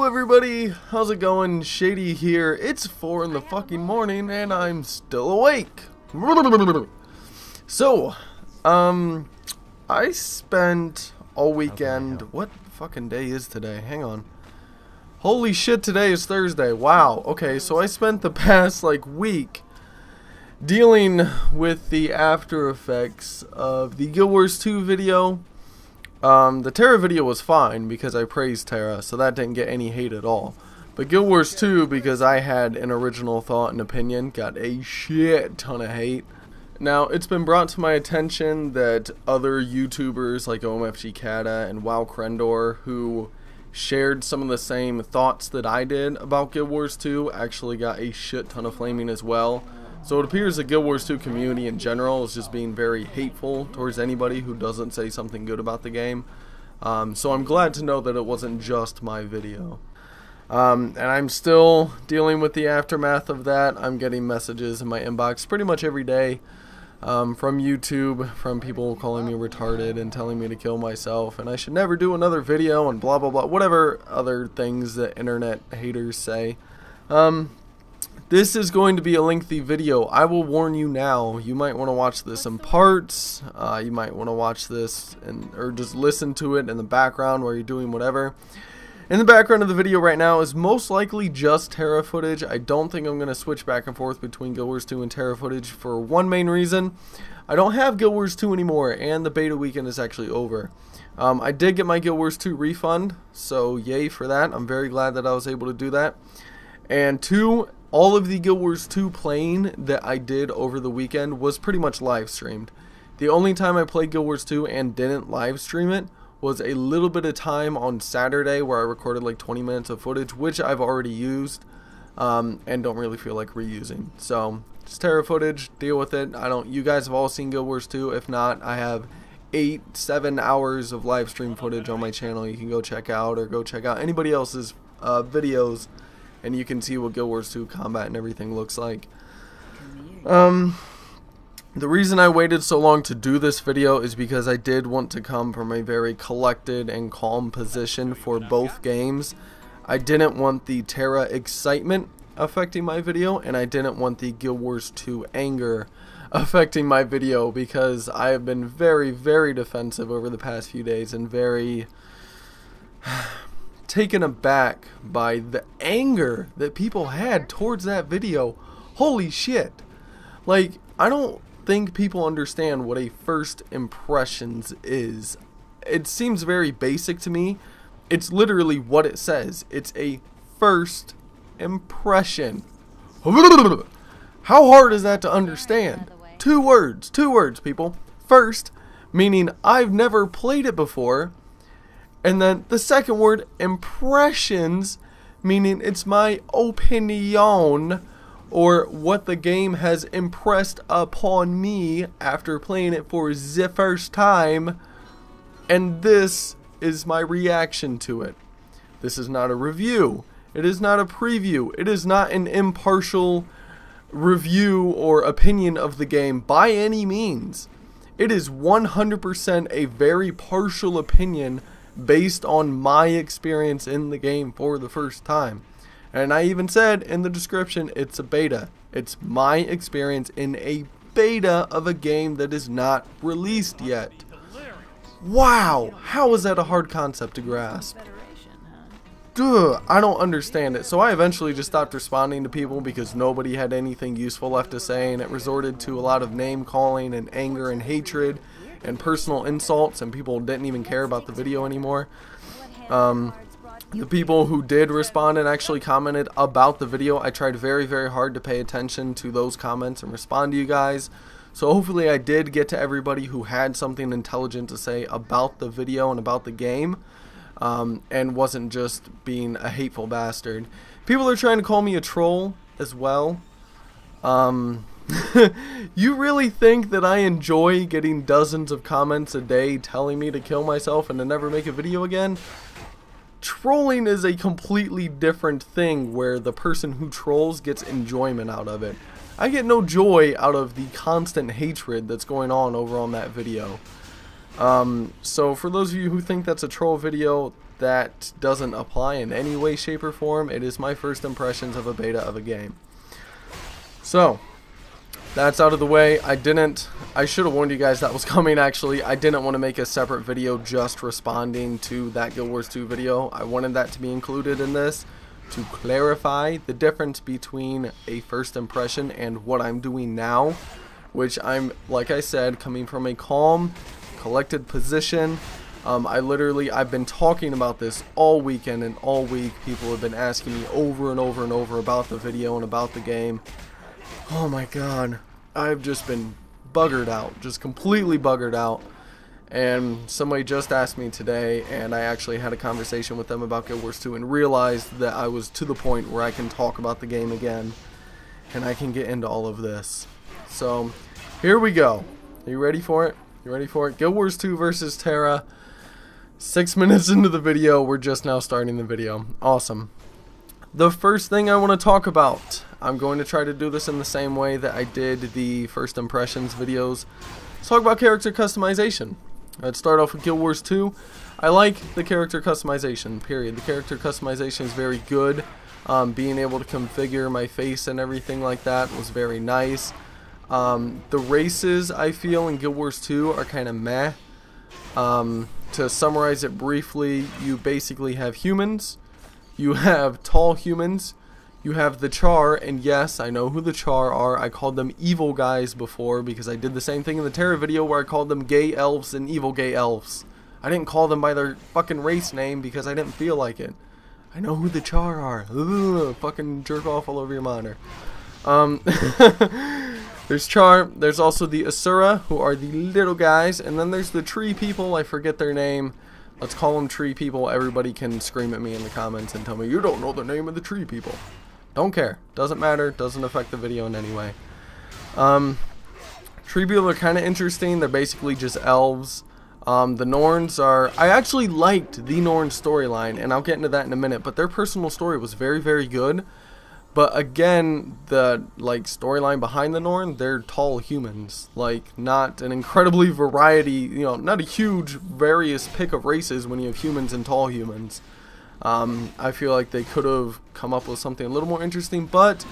everybody, how's it going? Shady here. It's 4 in the fucking morning and I'm still awake. So, I spent all weekend, what fucking day is today? Hang on. Holy shit, today is Thursday. Wow. Okay, so I spent the past week dealing with the after effects of the Guild Wars 2 video. The Tera video was fine because I praised Tera, so that didn't get any hate at all. But Guild Wars 2, because I had an original thought and opinion, got a shit ton of hate. Now, it's been brought to my attention that other YouTubers like OMFG Kata and WoW Krendor, who shared some of the same thoughts that I did about Guild Wars 2, actually got a shit ton of flaming as well. So it appears the Guild Wars 2 community in general is just being very hateful towards anybody who doesn't say something good about the game. So I'm glad to know that it wasn't just my video. And I'm still dealing with the aftermath of that. I'm getting messages in my inbox pretty much every day from YouTube, from people calling me retarded and telling me to kill myself and I should never do another video and blah blah blah, whatever other things that internet haters say. This is going to be a lengthy video. I will warn you now. You might want to watch this in parts. You might want to watch this or just listen to it in the background while you're doing whatever. In the background of the video right now is most likely just Tera footage. I don't think I'm going to switch back and forth between Guild Wars 2 and Tera footage for one main reason. I don't have Guild Wars 2 anymore and the beta weekend is actually over. I did get my Guild Wars 2 refund, so yay for that. I'm very glad that I was able to do that. And 2, all of the Guild Wars 2 playing that I did over the weekend was pretty much live streamed. The only time I played Guild Wars 2 and didn't live stream it was a little bit of time on Saturday where I recorded like 20 minutes of footage, which I've already used and don't really feel like reusing. So just Tera footage, deal with it. You guys have all seen Guild Wars 2. If not, I have 7 hours of live stream footage on my channel you can go check out, or go check out anybody else's videos and you can see what Guild Wars 2 combat and everything looks like. The reason I waited so long to do this video is because I did want to come from a very collected and calm position for both games. I didn't want the Tera excitement affecting my video, and I didn't want the Guild Wars 2 anger affecting my video, because I have been very, very defensive over the past few days and very taken aback by the anger that people had towards that video. Holy shit. Like, I don't think people understand what a first impressions is. It seems very basic to me. It's literally what it says. It's a first impression. How hard is that to understand? Two words, people. First, meaning I've never played it before. And then the second word, impressions, meaning it's my opinion, or what the game has impressed upon me after playing it for the first time. And this is my reaction to it. This is not a review. It is not a preview. It is not an impartial review or opinion of the game by any means. It is 100% a very partial opinion based on my experience in the game for the first time. And I even said in the description, it's a beta. It's my experience in a beta of a game that is not released yet. Wow, how is that a hard concept to grasp? Duh, I don't understand it. So I eventually just stopped responding to people because nobody had anything useful left to say, and it resorted to a lot of name calling and anger and hatred and personal insults, and people didn't even care about the video anymore. The people who did respond and actually commented about the video, I tried very, very hard to pay attention to those comments and respond to you guys. So hopefully I did get to everybody who had something intelligent to say about the video and about the game, and wasn't just being a hateful bastard. People are trying to call me a troll as well. You really think that I enjoy getting dozens of comments a day telling me to kill myself and to never make a video again? Trolling is a completely different thing, where the person who trolls gets enjoyment out of it. I get no joy out of the constant hatred that's going on over on that video. So for those of you who think that's a troll video, that doesn't apply in any way, shape, or form. It is my first impressions of a beta of a game. So that's out of the way. I should have warned you guys that was coming actually. I didn't want to make a separate video just responding to that Guild Wars 2 video. I wanted that to be included in this to clarify the difference between a first impression and what I'm doing now, which I'm, like I said, coming from a calm, collected position. I've been talking about this all weekend and all week. People have been asking me over and over and over about the video and about the game. Oh my god, I've just been buggered out, just completely buggered out. And somebody just asked me today, and I actually had a conversation with them about Guild Wars 2 and realized that I was to the point where I can talk about the game again and I can get into all of this. So here we go. Are you ready for it? You ready for it? Guild Wars 2 versus Tera. 6 minutes into the video, we're just now starting the video. Awesome. The first thing I want to talk about, I'm going to try to do this in the same way that I did the first impressions videos. Let's talk about character customization. Let's start off with Guild Wars 2. I like the character customization, period. The character customization is very good. Being able to configure my face and everything like that was very nice. The races, I feel, in Guild Wars 2 are kind of meh. To summarize it briefly, you basically have humans, you have tall humans, you have the Char, and yes, I know who the Char are. I called them evil guys before because I did the same thing in the Tera video where I called them gay elves and evil gay elves. I didn't call them by their fucking race name because I didn't feel like it. I know who the Char are. Ugh, fucking jerk off all over your monitor. There's Char, there's also the Asura, who are the little guys, and then there's the tree people. I forget their name. Let's call them tree people. Everybody can scream at me in the comments and tell me, you don't know the name of the tree people. Don't care. Doesn't matter. Doesn't affect the video in any way. Tree people are kind of interesting. They're basically just elves. The Norns are... I actually liked the Norn storyline, and I'll get into that in a minute, but their personal story was very, very good. But again, the storyline behind the Norn, they're tall humans. Like, not an incredibly variety, you know, not a huge various pick of races when you have humans and tall humans. I feel like they could have come up with something a little more interesting, but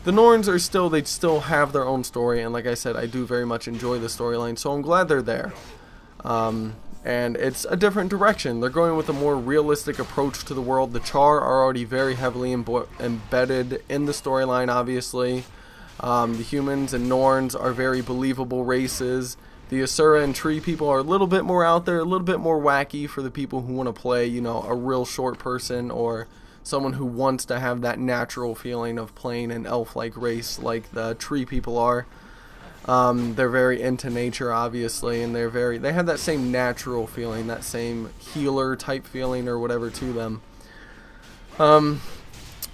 the Norns are still, they still have their own story, and like I said, I do very much enjoy the storyline, so I'm glad they're there. And it's a different direction. They're going with a more realistic approach to the world. The Char are already very heavily embedded in the storyline, obviously. The humans and Norns are very believable races. The Asura and tree people are a little bit more out there, a little bit more wacky for the people who want to play, you know, a real short person or someone who wants to have that natural feeling of playing an elf-like race like the tree people are. They're very into nature, obviously, and they have that same natural feeling, that same healer type feeling or whatever to them.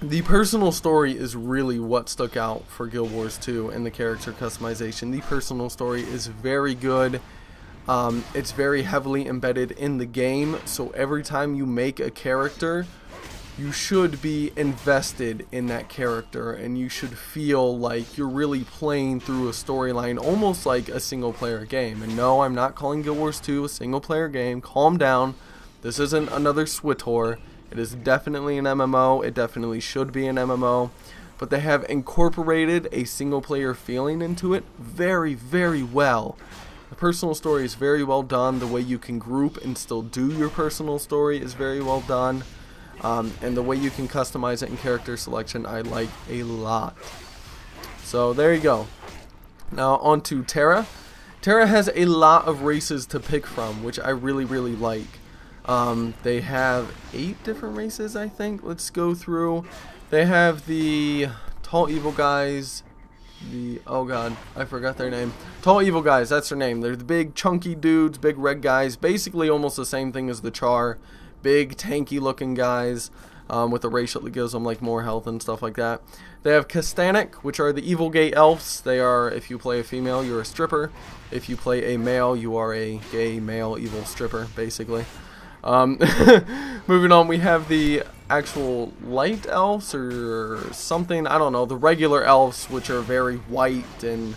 The personal story is really what stuck out for Guild Wars 2 and the character customization. The personal story is very good. It's very heavily embedded in the game, so every time you make a character, you should be invested in that character, and you should feel like you're really playing through a storyline, almost like a single player game. And no, I'm not calling Guild Wars 2 a single player game. Calm down. This isn't another SWTOR. It is definitely an MMO. It definitely should be an MMO. But they have incorporated a single player feeling into it very, very well. The personal story is very well done. The way you can group and still do your personal story is very well done. And the way you can customize it in character selection, I like a lot. So there you go. Now on to Tera. Tera has a lot of races to pick from, which I really, really like. They have 8 different races, I think. Let's go through. They have the tall evil guys. Oh god, I forgot their name. Tall evil guys, that's their name. They're the big chunky dudes, big red guys. Basically almost the same thing as the Char. Big tanky looking guys with a racial that gives them like more health and stuff like that. They have Kastanik, which are the evil gay elves. They are, if you play a female, you're a stripper. If you play a male, you are a gay male evil stripper, basically. Moving on, we have the actual light elves or something, I don't know, the regular elves, which are very white and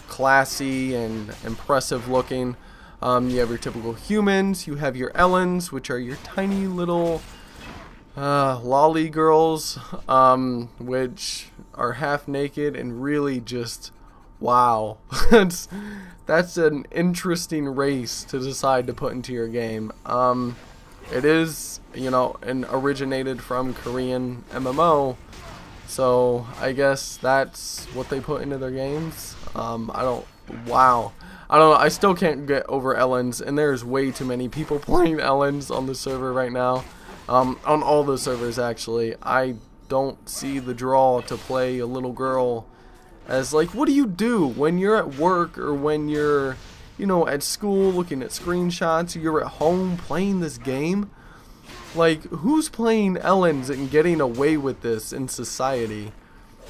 classy and impressive looking. You have your typical humans. You have your Ellens, which are your tiny little lolly girls, which are half naked and really just wow. That's an interesting race to decide to put into your game. It is, you know, originated from Korean MMO, so I guess that's what they put into their games. Wow. I don't know, I still can't get over Ellens, and there's way too many people playing Ellens on the server right now. On all the servers, actually. I don't see the draw to play a little girl as, like, what do you do when you're at work or when you're, you know, at school looking at screenshots, or you're at home playing this game? Like, who's playing Ellens and getting away with this in society?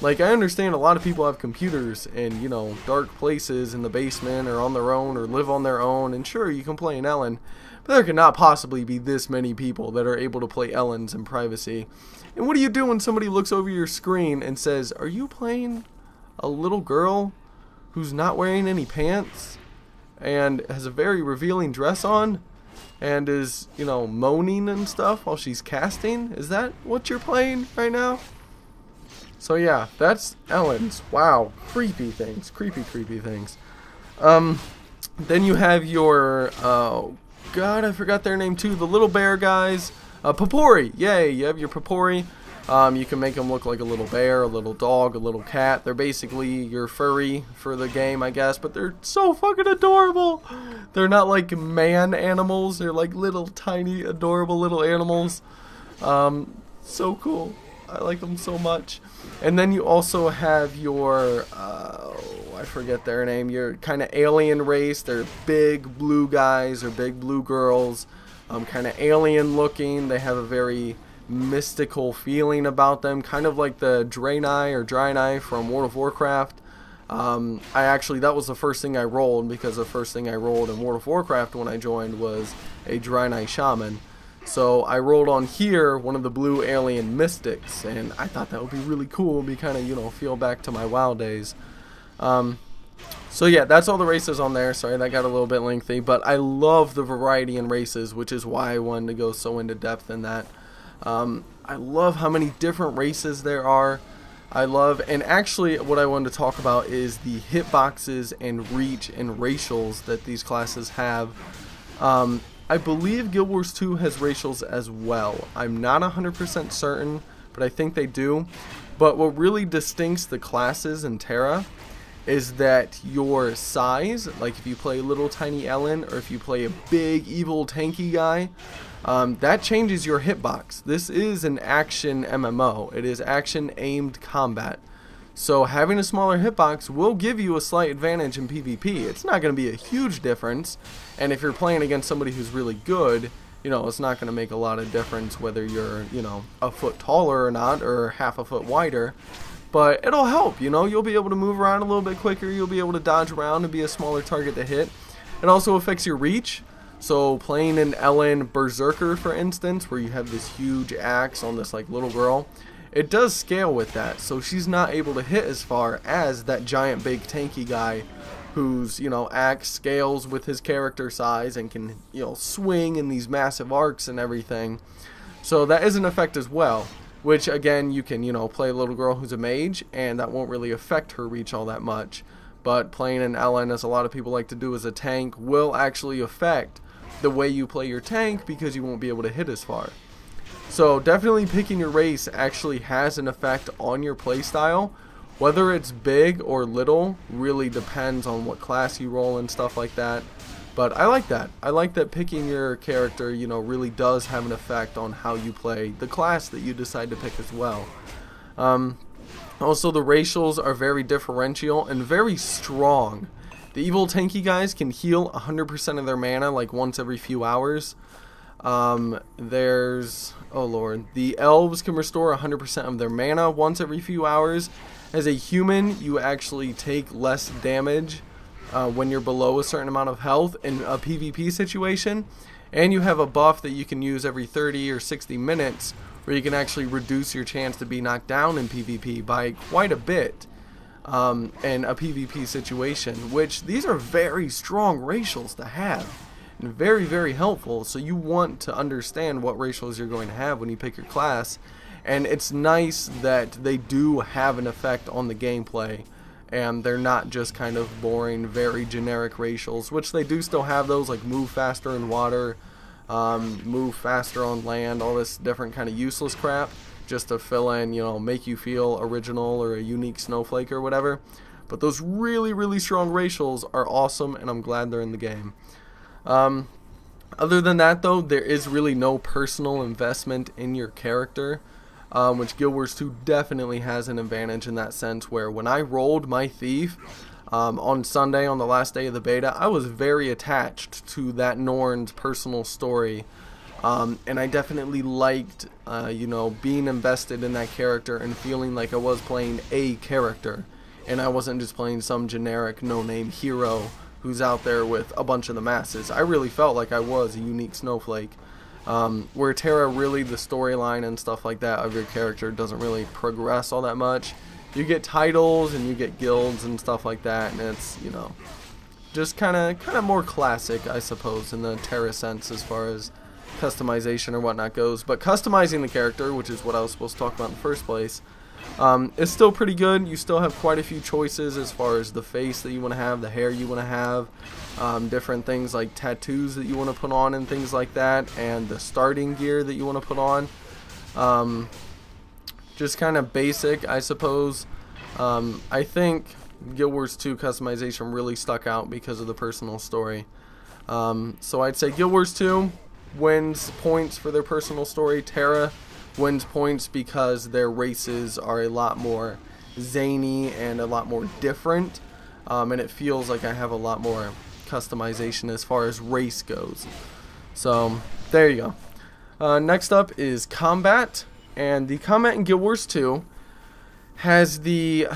Like, I understand a lot of people have computers in, you know, dark places in the basement or on their own or live on their own, and sure, you can play an Ellen, but there cannot possibly be this many people that are able to play Ellens in privacy. And what do you do when somebody looks over your screen and says, are you playing a little girl who's not wearing any pants and has a very revealing dress on and is, you know, moaning and stuff while she's casting? Is that what you're playing right now? So yeah, that's Ellens. Wow, creepy things, creepy things. Then you have your, God, I forgot their name too, the little bear guys. Papori, yay, you have your Papori. You can make them look like a little bear, a little dog, a little cat. They're basically your furry for the game, I guess, but they're so fucking adorable. They're not like man animals, they're like little tiny adorable little animals. So cool. I like them so much. And then you also have your, I forget their name, your kind of alien race. They're big blue guys or big blue girls, kind of alien looking. They have a very mystical feeling about them, kind of like the Draenei or Draenei from World of Warcraft. That was the first thing I rolled, because the first thing I rolled in World of Warcraft when I joined was a Draenei shaman. So I rolled on here one of the blue alien mystics, and I thought that would be really cool. It'd be kind of, you know, feel back to my WoW days. So yeah, that's all the races on there. Sorry, that got a little bit lengthy, but I love the variety in races, which is why I wanted to go so into depth in that. I love how many different races there are. And actually what I wanted to talk about is the hitboxes and reach and racials that these classes have. I believe Guild Wars 2 has racials as well. I'm not 100% certain, but I think they do. But what really distincts the classes in Tera is that your size, like if you play little tiny Ellen or if you play a big evil tanky guy, that changes your hitbox. This is an action MMO. It is action aimed combat. So having a smaller hitbox will give you a slight advantage in PvP. It's not going to be a huge difference, and if you're playing against somebody who's really good, you know, it's not going to make a lot of difference whether you're, you know, a foot taller or not, or half a foot wider. But it'll help, you know, you'll be able to move around a little bit quicker, you'll be able to dodge around and be a smaller target to hit. It also affects your reach. So playing an Ellen Berserker, for instance, where you have this huge axe on this like little girl, it does scale with that, so she's not able to hit as far as that giant big tanky guy whose, you know, axe scales with his character size and can, you know, swing in these massive arcs and everything. So that is an effect as well, which again, you can, you know, play a little girl who's a mage and that won't really affect her reach all that much. But playing an Ellen, as a lot of people like to do as a tank, will actually affect the way you play your tank because you won't be able to hit as far. So definitely picking your race actually has an effect on your playstyle. Whether it's big or little really depends on what class you roll and stuff like that. But I like that. I like that picking your character, you know, really does have an effect on how you play the class that you decide to pick as well. Also, the racials are very differential and very strong. The evil tanky guys can heal 100% of their mana like once every few hours. There's, oh lord, the elves can restore 100% of their mana once every few hours. As a human, you actually take less damage when you're below a certain amount of health in a PvP situation, and you have a buff that you can use every 30 or 60 minutes where you can actually reduce your chance to be knocked down in PvP by quite a bit in a PvP situation, which these are very strong racials to have. and very, very helpful. So you want to understand what racials you're going to have when you pick your class, and it's nice that they do have an effect on the gameplay, and they're not just kind of boring, very generic racials, which they do still have those, like move faster in water, move faster on land, all this different kind of useless crap, just to fill in, you know, make you feel original or a unique snowflake or whatever. But those really, really strong racials are awesome, and I'm glad they're in the game. Other than that, though, there is really no personal investment in your character, which Guild Wars 2 definitely has an advantage in that sense, where when I rolled my thief on Sunday, on the last day of the beta, I was very attached to that Norn's personal story. And I definitely liked, you know, being invested in that character and feeling like I was playing a character, and I wasn't just playing some generic no-name hero who's out there with a bunch of the masses. I really felt like I was a unique snowflake. Where Tera, really, the storyline and stuff like that of your character doesn't really progress all that much. You get titles and you get guilds and stuff like that, and it's, you know, just kind of more classic, I suppose, in the Tera sense as far as customization or whatnot goes. But customizing the character, which is what I was supposed to talk about in the first place, is still pretty good. You still have quite a few choices as far as the face that you want to have, the hair you want to have, different things like tattoos that you want to put on and things like that, and the starting gear that you want to put on. Just kind of basic, I suppose. I think Guild Wars 2 customization really stuck out because of the personal story. So I'd say Guild Wars 2 wins points for their personal story. Tera wins points because their races are a lot more zany and a lot more different, and it feels like I have a lot more customization as far as race goes. So there you go. Next up is combat, and the combat in Guild Wars 2 has the,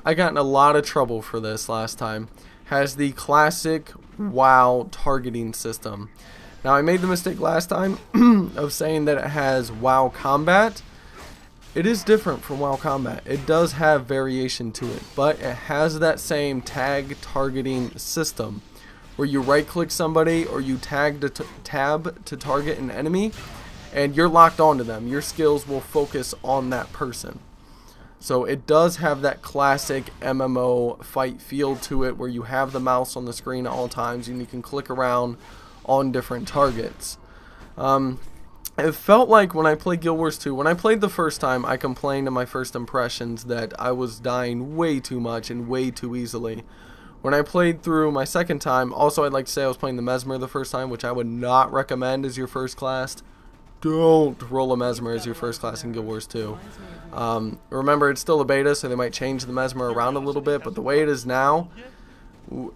I got in a lot of trouble for this last time, has the classic WoW targeting system. Now, I made the mistake last time of saying that it has WoW combat. It is different from WoW combat. It does have variation to it, but it has that same tag targeting system where you right click somebody or you tab to target an enemy, and you're locked onto them. Your skills will focus on that person. So it does have that classic MMO fight feel to it, where you have the mouse on the screen at all times and you can click around on different targets. It felt like when I played Guild Wars 2, when I played the first time, I complained in my first impressions that I was dying way too much and way too easily. When I played through my second time, also I'd like to say I was playing the Mesmer the first time, which I would not recommend as your first class. Don't roll a Mesmer as your first class in Guild Wars 2. Remember, it's still a beta, so they might change the Mesmer around a little bit, but the way it is now,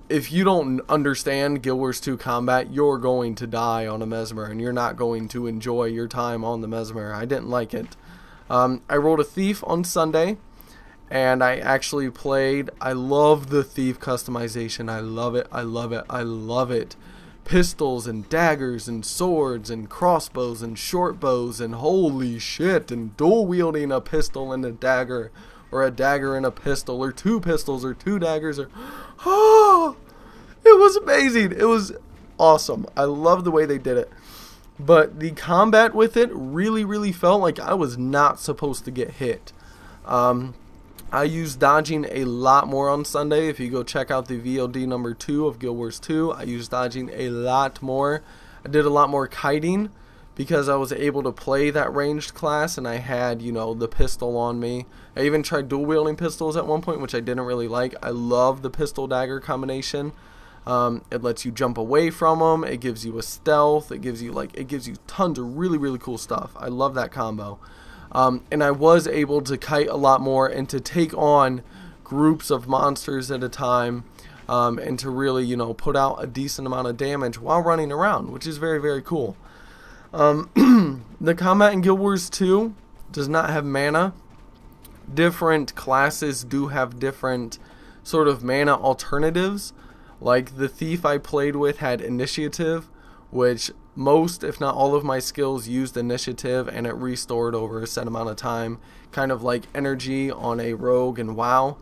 if you don't understand Guild Wars 2 combat, you're going to die on a Mesmer, and you're not going to enjoy your time on the Mesmer. I didn't like it. I rolled a Thief on Sunday, and I actually played. I love the Thief customization. I love it. I love it. I love it. Pistols and daggers and swords and crossbows and short bows, and holy shit, and dual wielding a pistol and a dagger, or a dagger and a pistol, or two pistols, or two daggers, or oh, it was amazing. It was awesome. I love the way they did it. But the combat with it really, really felt like I was not supposed to get hit. I used dodging a lot more on Sunday. If you go check out the VOD number 2 of Guild Wars 2, I used dodging a lot more. I did a lot more kiting because I was able to play that ranged class, and I had, you know, the pistol on me. I even tried dual wielding pistols at one point, which I didn't really like. I love the pistol dagger combination. It lets you jump away from them. It gives you a stealth. It gives you tons of really, really cool stuff. I love that combo. And I was able to kite a lot more and to take on groups of monsters at a time, and to really, you know, put out a decent amount of damage while running around, which is very, very cool. The combat in Guild Wars 2 does not have mana. Different classes do have different sort of mana alternatives. Like the Thief I played with had initiative, which most, if not all of my skills used initiative, and it restored over a set amount of time, kind of like energy on a rogue and WoW.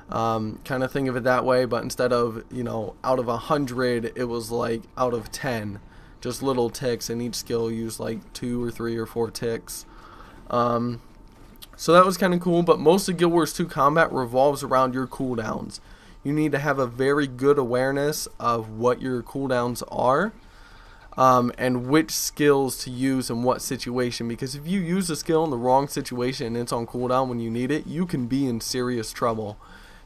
Kind of think of it that way, but instead of, you know, out of 100, it was like out of 10. just little ticks, and each skill used like 2 or 3 or 4 ticks. So that was kind of cool, but most of Guild Wars 2 combat revolves around your cooldowns. You need to have a very good awareness of what your cooldowns are, and which skills to use in what situation, because if you use a skill in the wrong situation and it's on cooldown when you need it, you can be in serious trouble.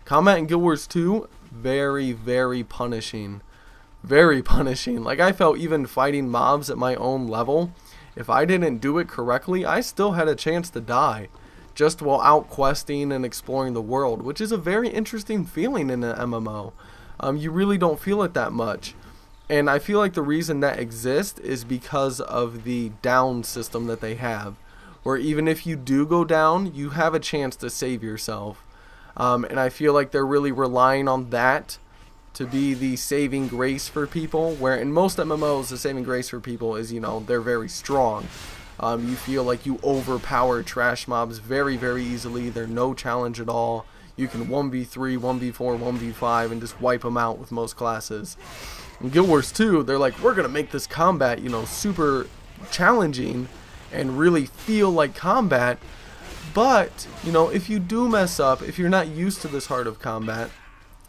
Combat in Guild Wars 2, very, very punishing. Very punishing. Like, I felt even fighting mobs at my own level, if I didn't do it correctly, I still had a chance to die, just while out questing and exploring the world, which is a very interesting feeling in an MMO. You really don't feel it that much. And I feel like the reason that exists is because of the down system that they have, where even if you do go down, you have a chance to save yourself. And I feel like they're really relying on that to be the saving grace for people, where in most MMOs the saving grace for people is, you know, they're very strong. You feel like you overpower trash mobs very, very easily. They're no challenge at all. You can 1v3, 1v4, 1v5 and just wipe them out with most classes. In Guild Wars 2, they're like, we're going to make this combat, you know, super challenging and really feel like combat. But, you know, if you do mess up, if you're not used to this heart of combat,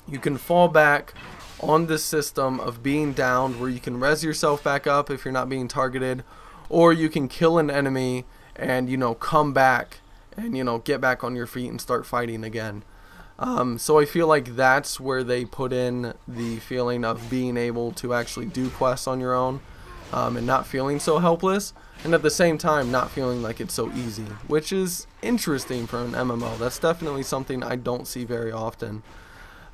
you can fall back on this system of being downed, where you can res yourself back up if you're not being targeted, or you can kill an enemy and, you know, come back and, you know, get back on your feet and start fighting again. So I feel like that's where they put in the feeling of being able to actually do quests on your own, and not feeling so helpless, and at the same time not feeling like it's so easy, which is interesting for an MMO. That's definitely something I don't see very often.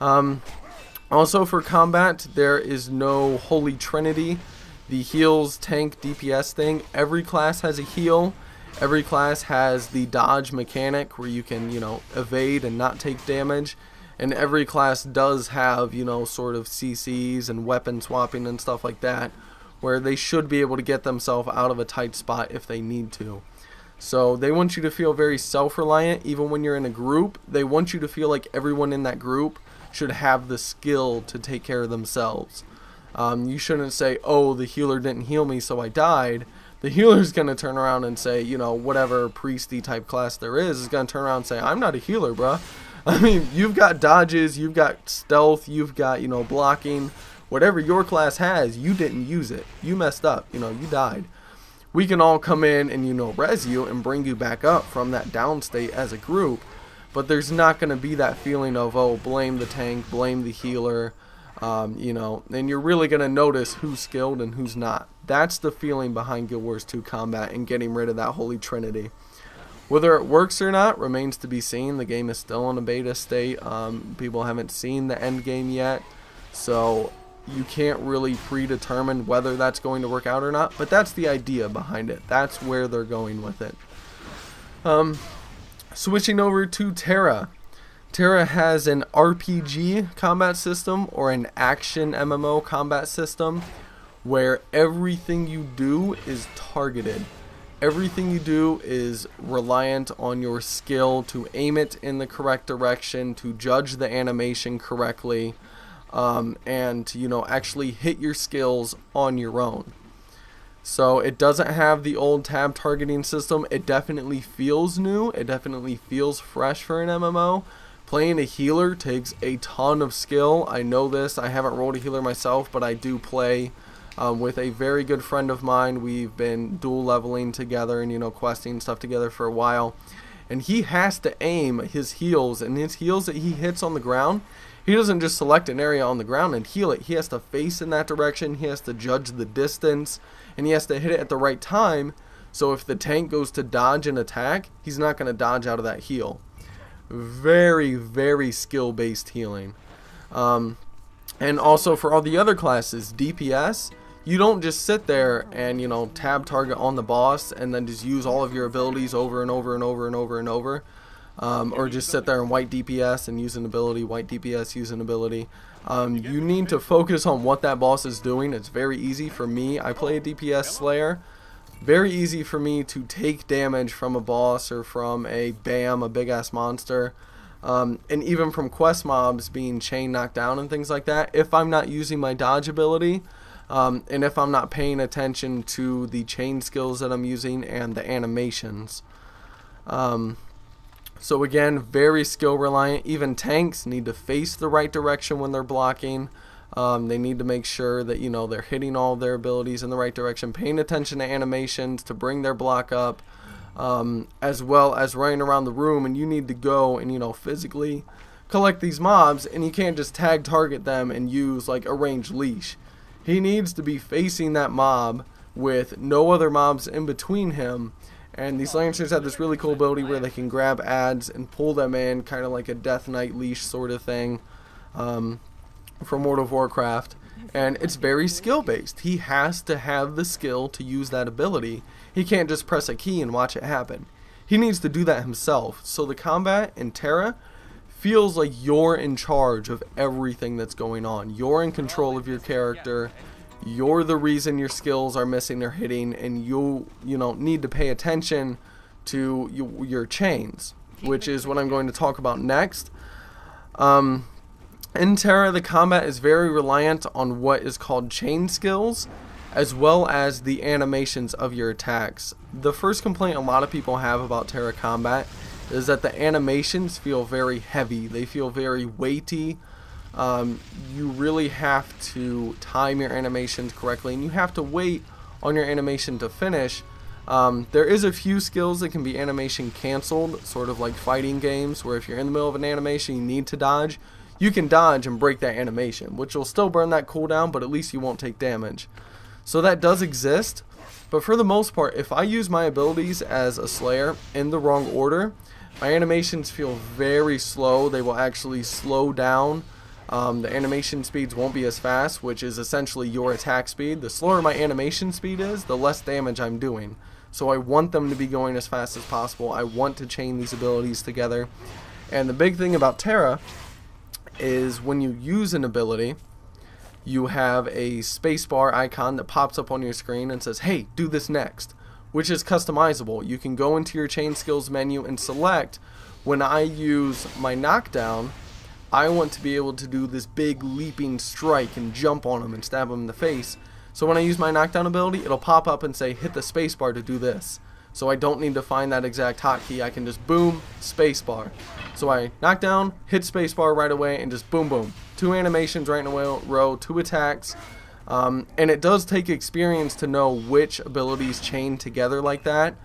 Also for combat, there is no holy trinity, the heals, tank, DPS thing. Every class has a heal. Every class has the dodge mechanic where you can, you know, evade and not take damage. And every class does have, you know, sort of CCs and weapon swapping and stuff like that, where they should be able to get themselves out of a tight spot if they need to. So they want you to feel very self-reliant. Even when you're in a group, they want you to feel like everyone in that group should have the skill to take care of themselves. You shouldn't say, oh, the healer didn't heal me so I died. The healer's going to turn around and say, you know, whatever priesty type class there is going to turn around and say, I'm not a healer, bruh. I mean, you've got dodges, you've got stealth, you've got, you know, blocking. Whatever your class has, you didn't use it. You messed up, you know, you died. We can all come in and, you know, res you and bring you back up from that down state as a group. But there's not going to be that feeling of, oh, blame the tank, blame the healer, you know, and you're really going to notice who's skilled and who's not. That's the feeling behind Guild Wars 2 combat and getting rid of that holy trinity. Whether it works or not remains to be seen. The game is still in a beta state. People haven't seen the end game yet, so you can't really predetermine whether that's going to work out or not, but that's the idea behind it. That's where they're going with it. Switching over to Tera. Tera has an RPG combat system, or an action MMO combat system, where everything you do is targeted. Everything you do is reliant on your skill to aim it in the correct direction, to judge the animation correctly, and, you know, actually hit your skills on your own. So it doesn't have the old tab targeting system. It definitely feels new. It definitely feels fresh for an MMO. Playing a healer takes a ton of skill. I know this. I haven't rolled a healer myself, but I do play with a very good friend of mine. We've been dual leveling together and, you know, questing stuff together for a while. And he has to aim his heals, and his heals that he hits on the ground, he doesn't just select an area on the ground and heal it. He has to face in that direction. He has to judge the distance, and he has to hit it at the right time. So if the tank goes to dodge an attack, he's not going to dodge out of that heal. Very, very skill-based healing. And also for all the other classes, DPS, you don't just sit there and, you know, tab target on the boss and then just use all of your abilities over and over and over and over and over. Or just sit there and white DPS and use an ability, white DPS, use an ability. You need to focus on what that boss is doing. It's very easy for me. I play a DPS Slayer. Very easy for me to take damage from a boss or from a BAM, a big ass monster. And even from quest mobs being chain knocked down and things like that. If I'm not using my dodge ability, and if I'm not paying attention to the chain skills that I'm using and the animations. So again, very skill reliant. Even tanks need to face the right direction when they're blocking. They need to make sure that, you know, they're hitting all of their abilities in the right direction, paying attention to animations to bring their block up, as well as running around the room. And you need to go and, you know, physically collect these mobs, and you can't just tag target them and use like a ranged leash. He needs to be facing that mob with no other mobs in between him. And these Lancers have this really cool ability where they can grab ads and pull them in, kind of like a Death Knight leash sort of thing, from World of Warcraft. And it's very skill based. He has to have the skill to use that ability. He can't just press a key and watch it happen. He needs to do that himself. So the combat in Tera feels like you're in charge of everything that's going on. You're in control of your character. You're the reason your skills are missing or hitting, and you know, need to pay attention to your chains, which is what I'm going to talk about next. In Tera, the combat is very reliant on what is called chain skills, as well as the animations of your attacks. The first complaint a lot of people have about Tera combat is that the animations feel very heavy. They feel very weighty. You really have to time your animations correctly, and you have to wait on your animation to finish. There is a few skills that can be animation canceled, sort of like fighting games, where if you're in the middle of an animation you need to dodge, you can dodge and break that animation, which will still burn that cooldown, but at least you won't take damage. So that does exist, but for the most part, if I use my abilities as a Slayer in the wrong order, my animations feel very slow. They will actually slow down. The animation speeds won't be as fast, which is essentially your attack speed. The slower my animation speed is, the less damage I'm doing. So I want them to be going as fast as possible. I want to chain these abilities together. And the big thing about Tera is when you use an ability, you have a spacebar icon that pops up on your screen and says, hey, do this next, which is customizable. You can go into your chain skills menu and select, when I use my knockdown, I want to be able to do this big leaping strike and jump on them and stab them in the face. So when I use my knockdown ability, it'll pop up and say hit the spacebar to do this. So I don't need to find that exact hotkey. I can just boom, spacebar. So I knock down, hit spacebar right away, and just boom boom. 2 animations right in a row, 2 attacks. And it does take experience to know which abilities chain together like that.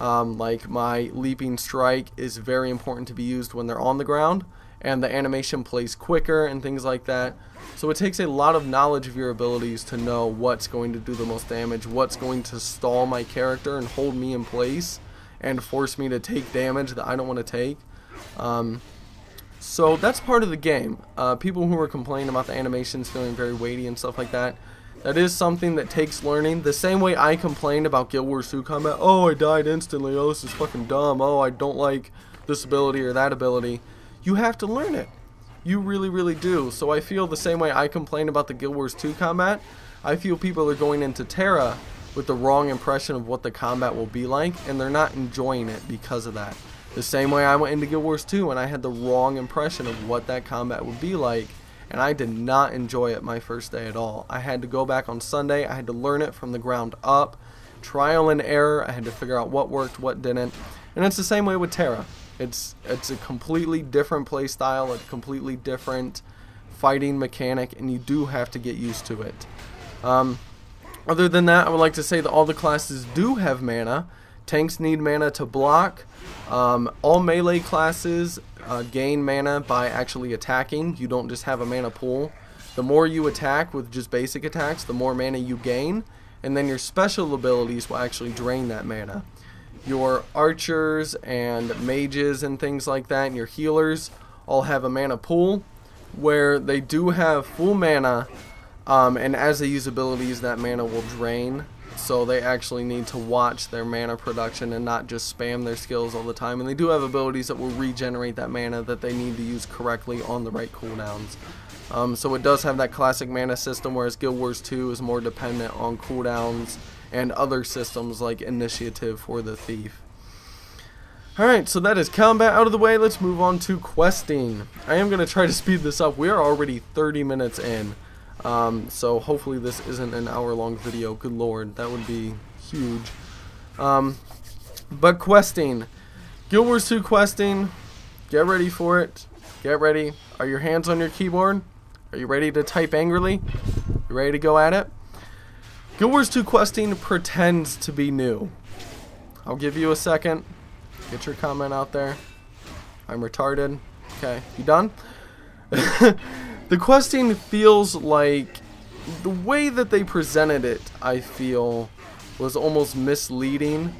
Like my leaping strike is very important to be used when they're on the ground, and the animation plays quicker and things like that. So it takes a lot of knowledge of your abilities to know what's going to do the most damage, what's going to stall my character and hold me in place and force me to take damage that I don't want to take. So that's part of the game. People who are complaining about the animations feeling very weighty and stuff like that, that is something that takes learning. The same way I complained about Guild Wars 2 combat, oh, I died instantly, oh, this is fucking dumb, oh, I don't like this ability or that ability. You have to learn it. You really, really do. So I feel the same way I complain about the Guild Wars 2 combat. I feel people are going into Tera with the wrong impression of what the combat will be like, and they're not enjoying it because of that. The same way I went into Guild Wars 2 and I had the wrong impression of what that combat would be like, and I did not enjoy it my first day at all. I had to go back on Sunday. I had to learn it from the ground up. Trial and error. I had to figure out what worked, what didn't. And it's the same way with Tera. It's a completely different play style, a completely different fighting mechanic, and you do have to get used to it. Other than that, I would like to say that all the classes do have mana. Tanks need mana to block. All melee classes gain mana by actually attacking. You don't just have a mana pool. The more you attack with just basic attacks, the more mana you gain, and then your special abilities will actually drain that mana. Your archers and mages and things like that, and your healers all have a mana pool where they do have full mana, and as they use abilities, that mana will drain. So they actually need to watch their mana production and not just spam their skills all the time. And they do have abilities that will regenerate that mana that they need to use correctly on the right cooldowns. So it does have that classic mana system, whereas Guild Wars 2 is more dependent on cooldowns and other systems like Initiative for the Thief. Alright, so that is combat out of the way. Let's move on to questing. I am going to try to speed this up. We are already 30 minutes in. So hopefully this isn't an hour-long video. Good lord, that would be huge. But questing, Guild Wars 2 questing, get ready for it. Get ready. Are your hands on your keyboard? Are you ready to type angrily? You ready to go at it? Guild Wars 2 questing pretends to be new. I'll give you a second. Get your comment out there. I'm retarded. Okay, you done? The questing feels like the way that they presented it, I feel, was almost misleading.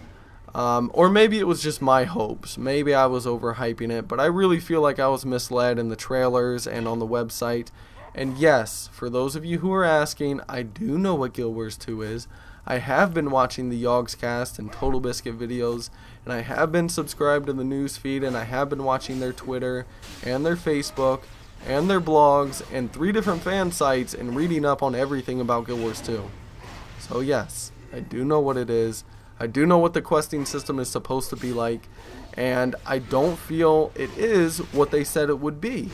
Or maybe it was just my hopes. Maybe I was overhyping it, but I really feel like I was misled in the trailers and on the website. And yes, for those of you who are asking, I do know what Guild Wars 2 is. I have been watching the Yogscast and Total Biscuit videos, and I have been subscribed to the news feed, and I have been watching their Twitter and their Facebook and their blogs and 3 different fan sites and reading up on everything about Guild Wars 2. So yes, I do know what it is. I do know what the questing system is supposed to be like, and I don't feel it is what they said it would be.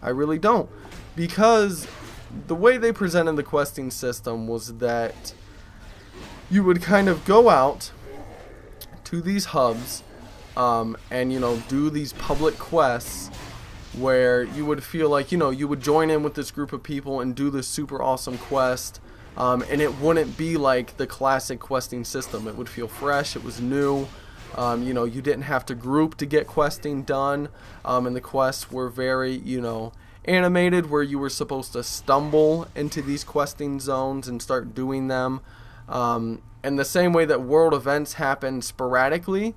I really don't. Because the way they presented the questing system was that you would kind of go out to these hubs and, you know, do these public quests where you would feel like, you know, you would join in with this group of people and do this super awesome quest, and it wouldn't be like the classic questing system. It would feel fresh. It was new. You know, you didn't have to group to get questing done, and the quests were very, you know, animated, where you were supposed to stumble into these questing zones and start doing them. And the same way that world events happen sporadically,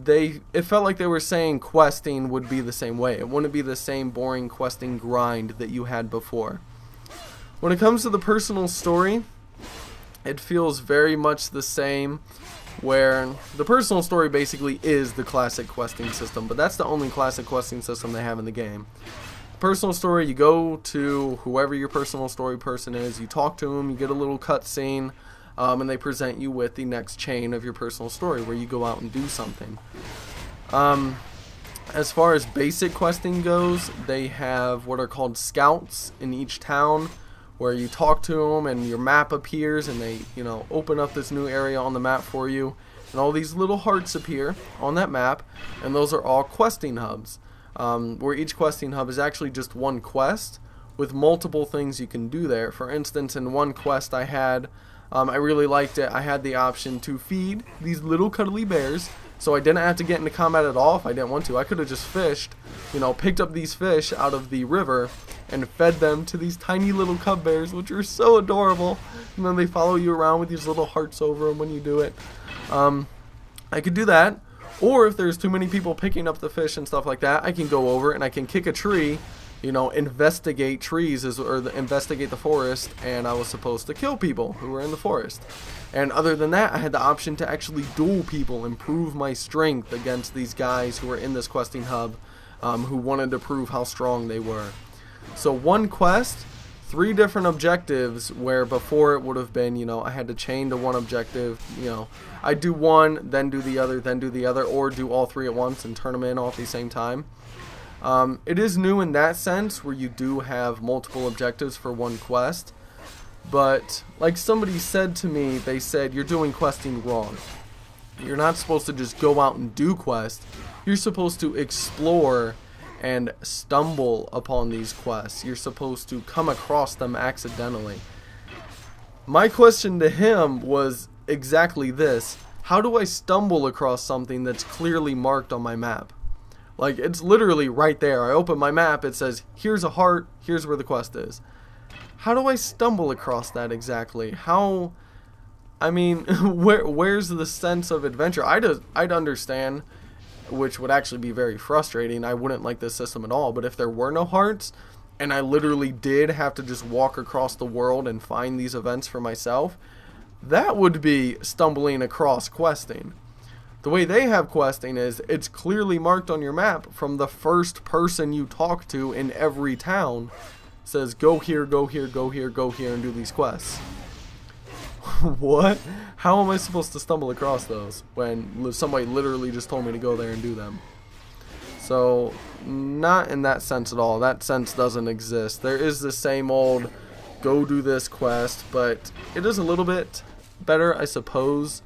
it felt like they were saying questing would be the same way. It wouldn't be the same boring questing grind that you had before. When it comes to the personal story, it feels very much the same, where the personal story basically is the classic questing system, but that's the only classic questing system they have in the game. Personal story, you go to whoever your personal story person is, you talk to them, you get a little cutscene, and they present you with the next chain of your personal story where you go out and do something. As far as basic questing goes, they have what are called scouts in each town, where you talk to them and your map appears and they, you know, open up this new area on the map for you, and all these little hearts appear on that map, and those are all questing hubs, where each questing hub is actually just one quest with multiple things you can do there. For instance, in one quest I really liked it. I had the option to feed these little cuddly bears, so I didn't have to get into combat at all if I didn't want to. I could have just fished, you know, picked up these fish out of the river and fed them to these tiny little cub bears, which are so adorable. And then they follow you around with these little hearts over them when you do it. I could do that. Or if there's too many people picking up the fish and stuff like that, I can go over and I can kick a tree, you know, investigate trees, investigate the forest, and I was supposed to kill people who were in the forest. And other than that, I had the option to actually duel people, improve my strength against these guys who were in this questing hub, who wanted to prove how strong they were. So one quest, 3 different objectives, where before it would have been, you know, I had to chain to one objective, you know, I do one, then do the other, then do the other, or do all 3 at once and turn them in all at the same time. It is new in that sense, where you do have multiple objectives for one quest, but like somebody said to me, they said, you're doing questing wrong. You're not supposed to just go out and do quests. You're supposed to explore and stumble upon these quests. You're supposed to come across them accidentally. My question to him was exactly this: how do I stumble across something that's clearly marked on my map? Like, it's literally right there. I open my map, it says, here's a heart, here's where the quest is. How do I stumble across that exactly? How, I mean, where's the sense of adventure? I'd understand, which would actually be very frustrating. I wouldn't like this system at all, but if there were no hearts, and I literally did have to just walk across the world and find these events for myself, that would be stumbling across questing. The way they have questing is, it's clearly marked on your map from the first person you talk to in every town. It says, go here, go here, go here, go here, and do these quests. What? How am I supposed to stumble across those when somebody literally just told me to go there and do them? So, not in that sense at all. That sense doesn't exist. There is the same old, go do this quest, but it is a little bit better, I suppose,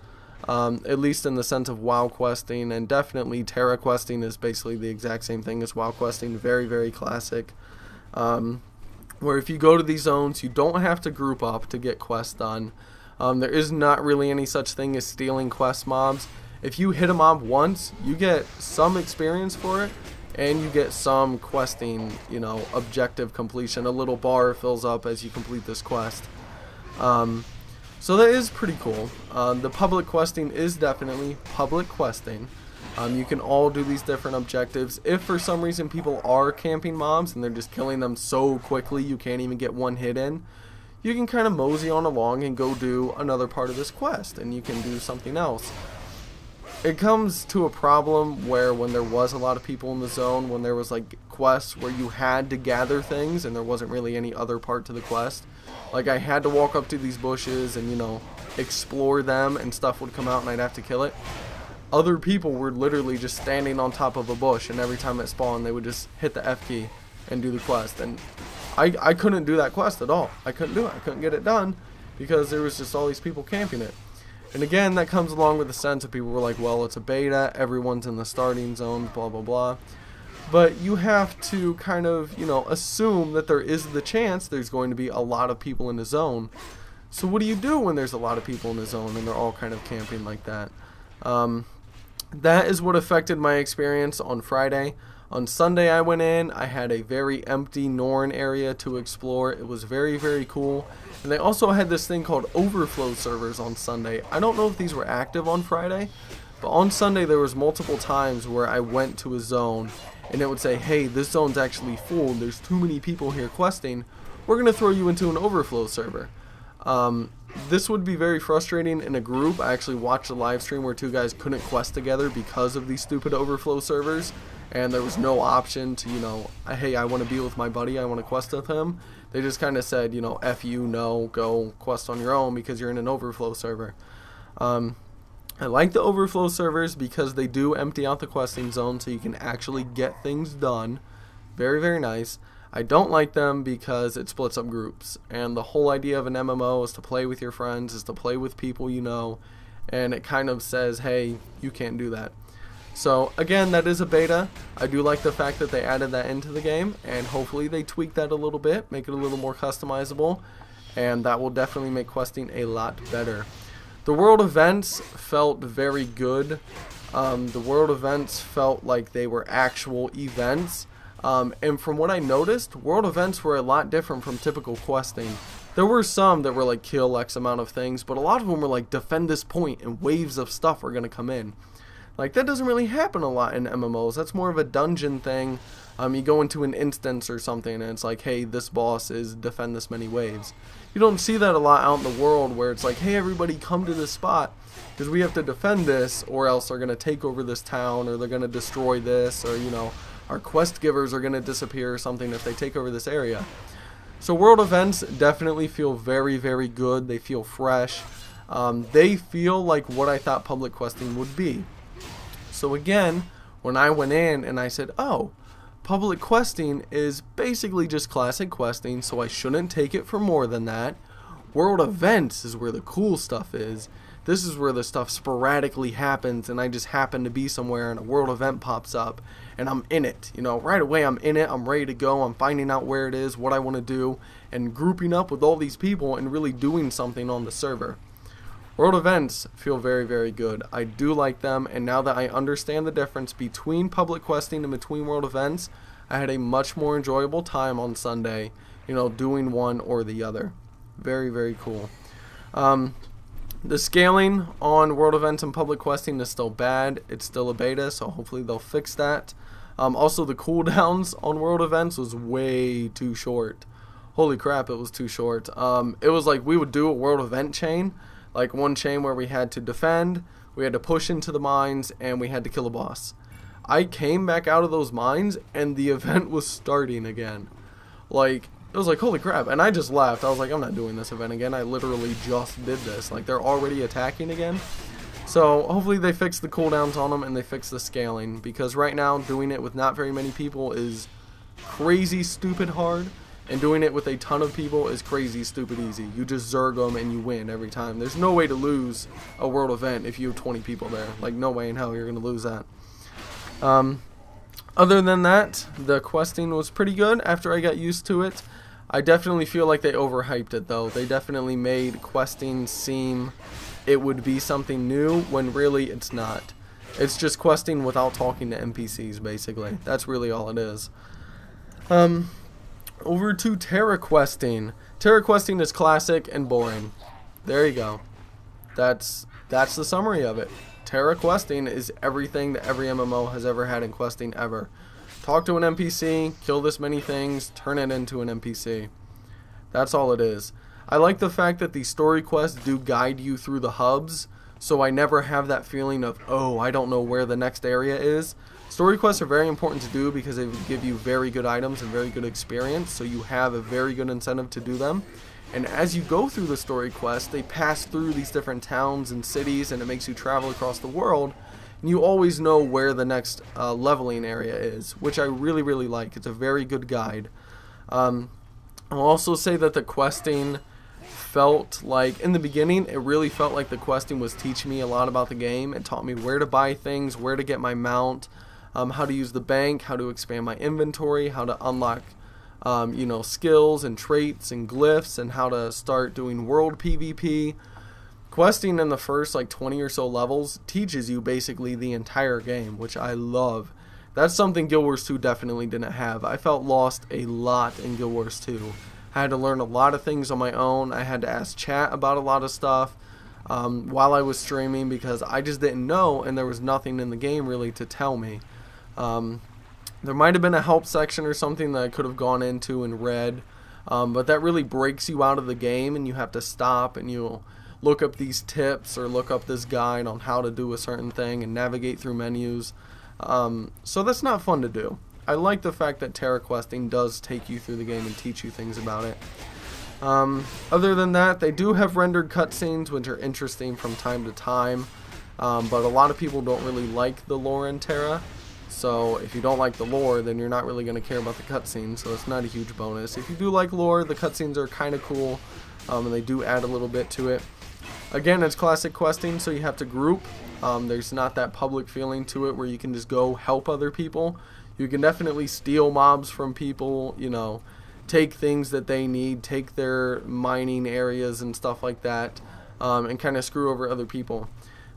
at least in the sense of WoW questing, and definitely Tera questing is basically the exact same thing as WoW questing, very, very classic, where if you go to these zones, you don't have to group up to get quests done. There is not really any such thing as stealing quest mobs. If you hit a mob once, you get some experience for it, and you get some questing, you know, objective completion. A little bar fills up as you complete this quest. So that is pretty cool. The public questing is definitely public questing. You can all do these different objectives. If for some reason people are camping mobs and they're just killing them so quickly you can't even get one hit in, you can kind of mosey on along and go do another part of this quest, and you can do something else. It comes to a problem where when there was a lot of people in the zone, when there was like quests where you had to gather things and there wasn't really any other part to the quest, like I had to walk up to these bushes and, you know, explore them, and stuff would come out and I'd have to kill it. Other people were literally just standing on top of a bush, and every time it spawned they would just hit the F key and do the quest, and I couldn't do that quest at all. I couldn't do it. I couldn't get it done because there was just all these people camping it. And again, that comes along with the sense of people were like, well, it's a beta, everyone's in the starting zone, blah, blah, blah. But you have to kind of, you know, assume that there is the chance there's going to be a lot of people in the zone. So what do you do when there's a lot of people in the zone and they're all kind of camping like that? That is what affected my experience on Friday. On Sunday I went in, I had a very empty Norn area to explore. It was very, very cool. And they also had this thing called overflow servers on Sunday. I don't know if these were active on Friday, but on Sunday there was multiple times where I went to a zone and it would say, hey, this zone's actually full, there's too many people here questing, we're going to throw you into an overflow server. This would be very frustrating in a group. I actually watched a live stream where two guys couldn't quest together because of these stupid overflow servers, and there was no option to, you know, hey, I want to be with my buddy, I want to quest with him. They just kind of said, you know, F you, no, go quest on your own because you're in an overflow server. I like the overflow servers because they do empty out the questing zone so you can actually get things done. Very, very nice. I don't like them because it splits up groups, and the whole idea of an MMO is to play with your friends, is to play with people you know, and it kind of says, hey, you can't do that. So again, that is a beta. I do like the fact that they added that into the game, and hopefully they tweak that a little bit, make it a little more customizable, and that will definitely make questing a lot better. The world events felt very good. The world events felt like they were actual events. And from what I noticed, world events were a lot different from typical questing. There were some that were like kill X amount of things, but a lot of them were like defend this point and waves of stuff are going to come in. Like, that doesn't really happen a lot in MMOs. That's more of a dungeon thing. You go into an instance or something and it's like, hey, this boss is defend this many waves. You don't see that a lot out in the world where it's like, hey, everybody come to this spot because we have to defend this, or else they're going to take over this town, or they're going to destroy this, or, you know, our quest givers are going to disappear or something if they take over this area. So world events definitely feel very, very good. They feel fresh. They feel like what I thought public questing would be. So again, when I went in and I said, oh, public questing is basically just classic questing, so I shouldn't take it for more than that. World events is where the cool stuff is. This is where the stuff sporadically happens, and I just happen to be somewhere and a world event pops up and I'm in it. You know, right away I'm in it, I'm ready to go, I'm finding out where it is, what I want to do, and grouping up with all these people and really doing something on the server. World events feel very, very good. I do like them, and now that I understand the difference between public questing and between world events, I had a much more enjoyable time on Sunday, you know, doing one or the other. Very, very cool. The scaling on world events and public questing is still bad. It's still a beta, so hopefully they'll fix that. Also, the cooldowns on world events was way too short. Holy crap, it was too short. It was like we would do a world event chain, like one chain where we had to defend, we had to push into the mines, and we had to kill a boss. I came back out of those mines, and the event was starting again. Like, it was like, holy crap, and I just left. I was like, I'm not doing this event again. I literally just did this. Like, they're already attacking again. So, hopefully they fix the cooldowns on them, and they fix the scaling, because right now, doing it with not very many people is crazy stupid hard, and doing it with a ton of people is crazy stupid easy. You just zerg them and you win every time. There's no way to lose a world event if you have 20 people there. Like, no way in hell you're gonna lose that. Other than that, the questing was pretty good after I got used to it. I definitely feel like they overhyped it though. They definitely made questing seem it would be something new when really it's not. It's just questing without talking to NPCs basically. That's really all it is. Over to Tera questing. Tera questing is classic and boring. There you go. That's the summary of it. Tera questing is everything that every MMO has ever had in questing ever. Talk to an NPC, kill this many things, turn it into an NPC. That's all it is. I like the fact that the story quests do guide you through the hubs, so I never have that feeling of, oh, I don't know where the next area is. Story quests are very important to do because they give you very good items and very good experience, so you have a very good incentive to do them. And as you go through the story quest, they pass through these different towns and cities, and it makes you travel across the world. And you always know where the next leveling area is, which I really, really like. It's a very good guide. I'll also say that the questing felt like, in the beginning, it really felt like the questing was teaching me a lot about the game. It taught me where to buy things, where to get my mount, how to use the bank, how to expand my inventory, how to unlock you know, skills and traits and glyphs, and how to start doing world PvP. Questing in the first like 20 or so levels teaches you basically the entire game, which I love. That's something Guild Wars 2 definitely didn't have. I felt lost a lot in Guild Wars 2. I had to learn a lot of things on my own. I had to ask chat about a lot of stuff while I was streaming because I just didn't know, and there was nothing in the game really to tell me. There might have been a help section or something that I could have gone into and read, but that really breaks you out of the game, and you have to stop and you'll look up these tips or look up this guide on how to do a certain thing and navigate through menus. So that's not fun to do. I like the fact that Tera questing does take you through the game and teach you things about it. Other than that, they do have rendered cutscenes, which are interesting from time to time, but a lot of people don't really like the lore in Tera. So if you don't like the lore, then you're not really going to care about the cutscenes, so it's not a huge bonus. If you do like lore, the cutscenes are kind of cool, and they do add a little bit to it. Again, it's classic questing, so you have to group. There's not that public feeling to it where you can just go help other people. You can definitely steal mobs from people, you know, take things that they need, take their mining areas and stuff like that, and kind of screw over other people.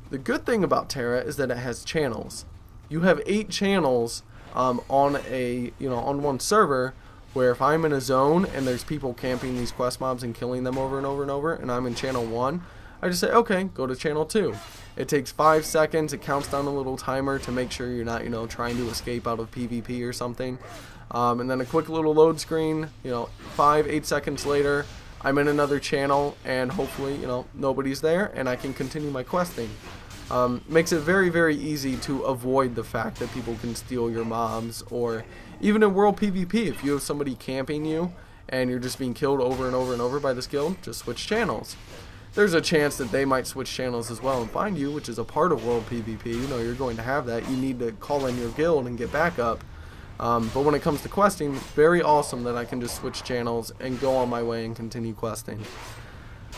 The good thing about Tera is that it has channels. You have 8 channels on one server, where if I'm in a zone and there's people camping these quest mobs and killing them over and over and over, and I'm in channel 1, I just say, okay, go to channel 2. It takes 5 seconds, it counts down a little timer to make sure you're not, you know, trying to escape out of PvP or something. And then a quick little load screen, you know, 5-8 seconds later, I'm in another channel, and hopefully, you know, nobody's there, and I can continue my questing. Makes it very, very easy to avoid the fact that people can steal your mobs, or even in world PvP, if you have somebody camping you and you're just being killed over and over and over by this guild, just switch channels. There's a chance that they might switch channels as well and find you, which is a part of world PvP. You know, you're going to have that. You need to call in your guild and get backup. But when it comes to questing, very awesome that I can just switch channels and go on my way and continue questing.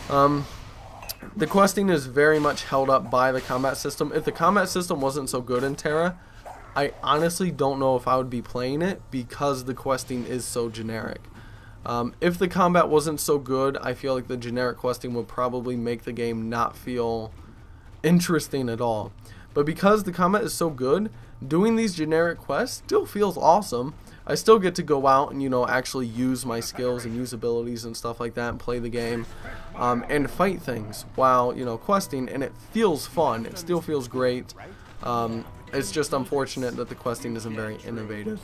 The questing is very much held up by the combat system. If the combat system wasn't so good in Tera, I honestly don't know if I would be playing it because the questing is so generic. If the combat wasn't so good, I feel like the generic questing would probably make the game not feel interesting at all. But because the combat is so good, doing these generic quests still feels awesome. I still get to go out and, you know, actually use my skills and use abilities and stuff like that and play the game and fight things while, you know, questing, and it feels fun. It still feels great. It's just unfortunate that the questing isn't very innovative.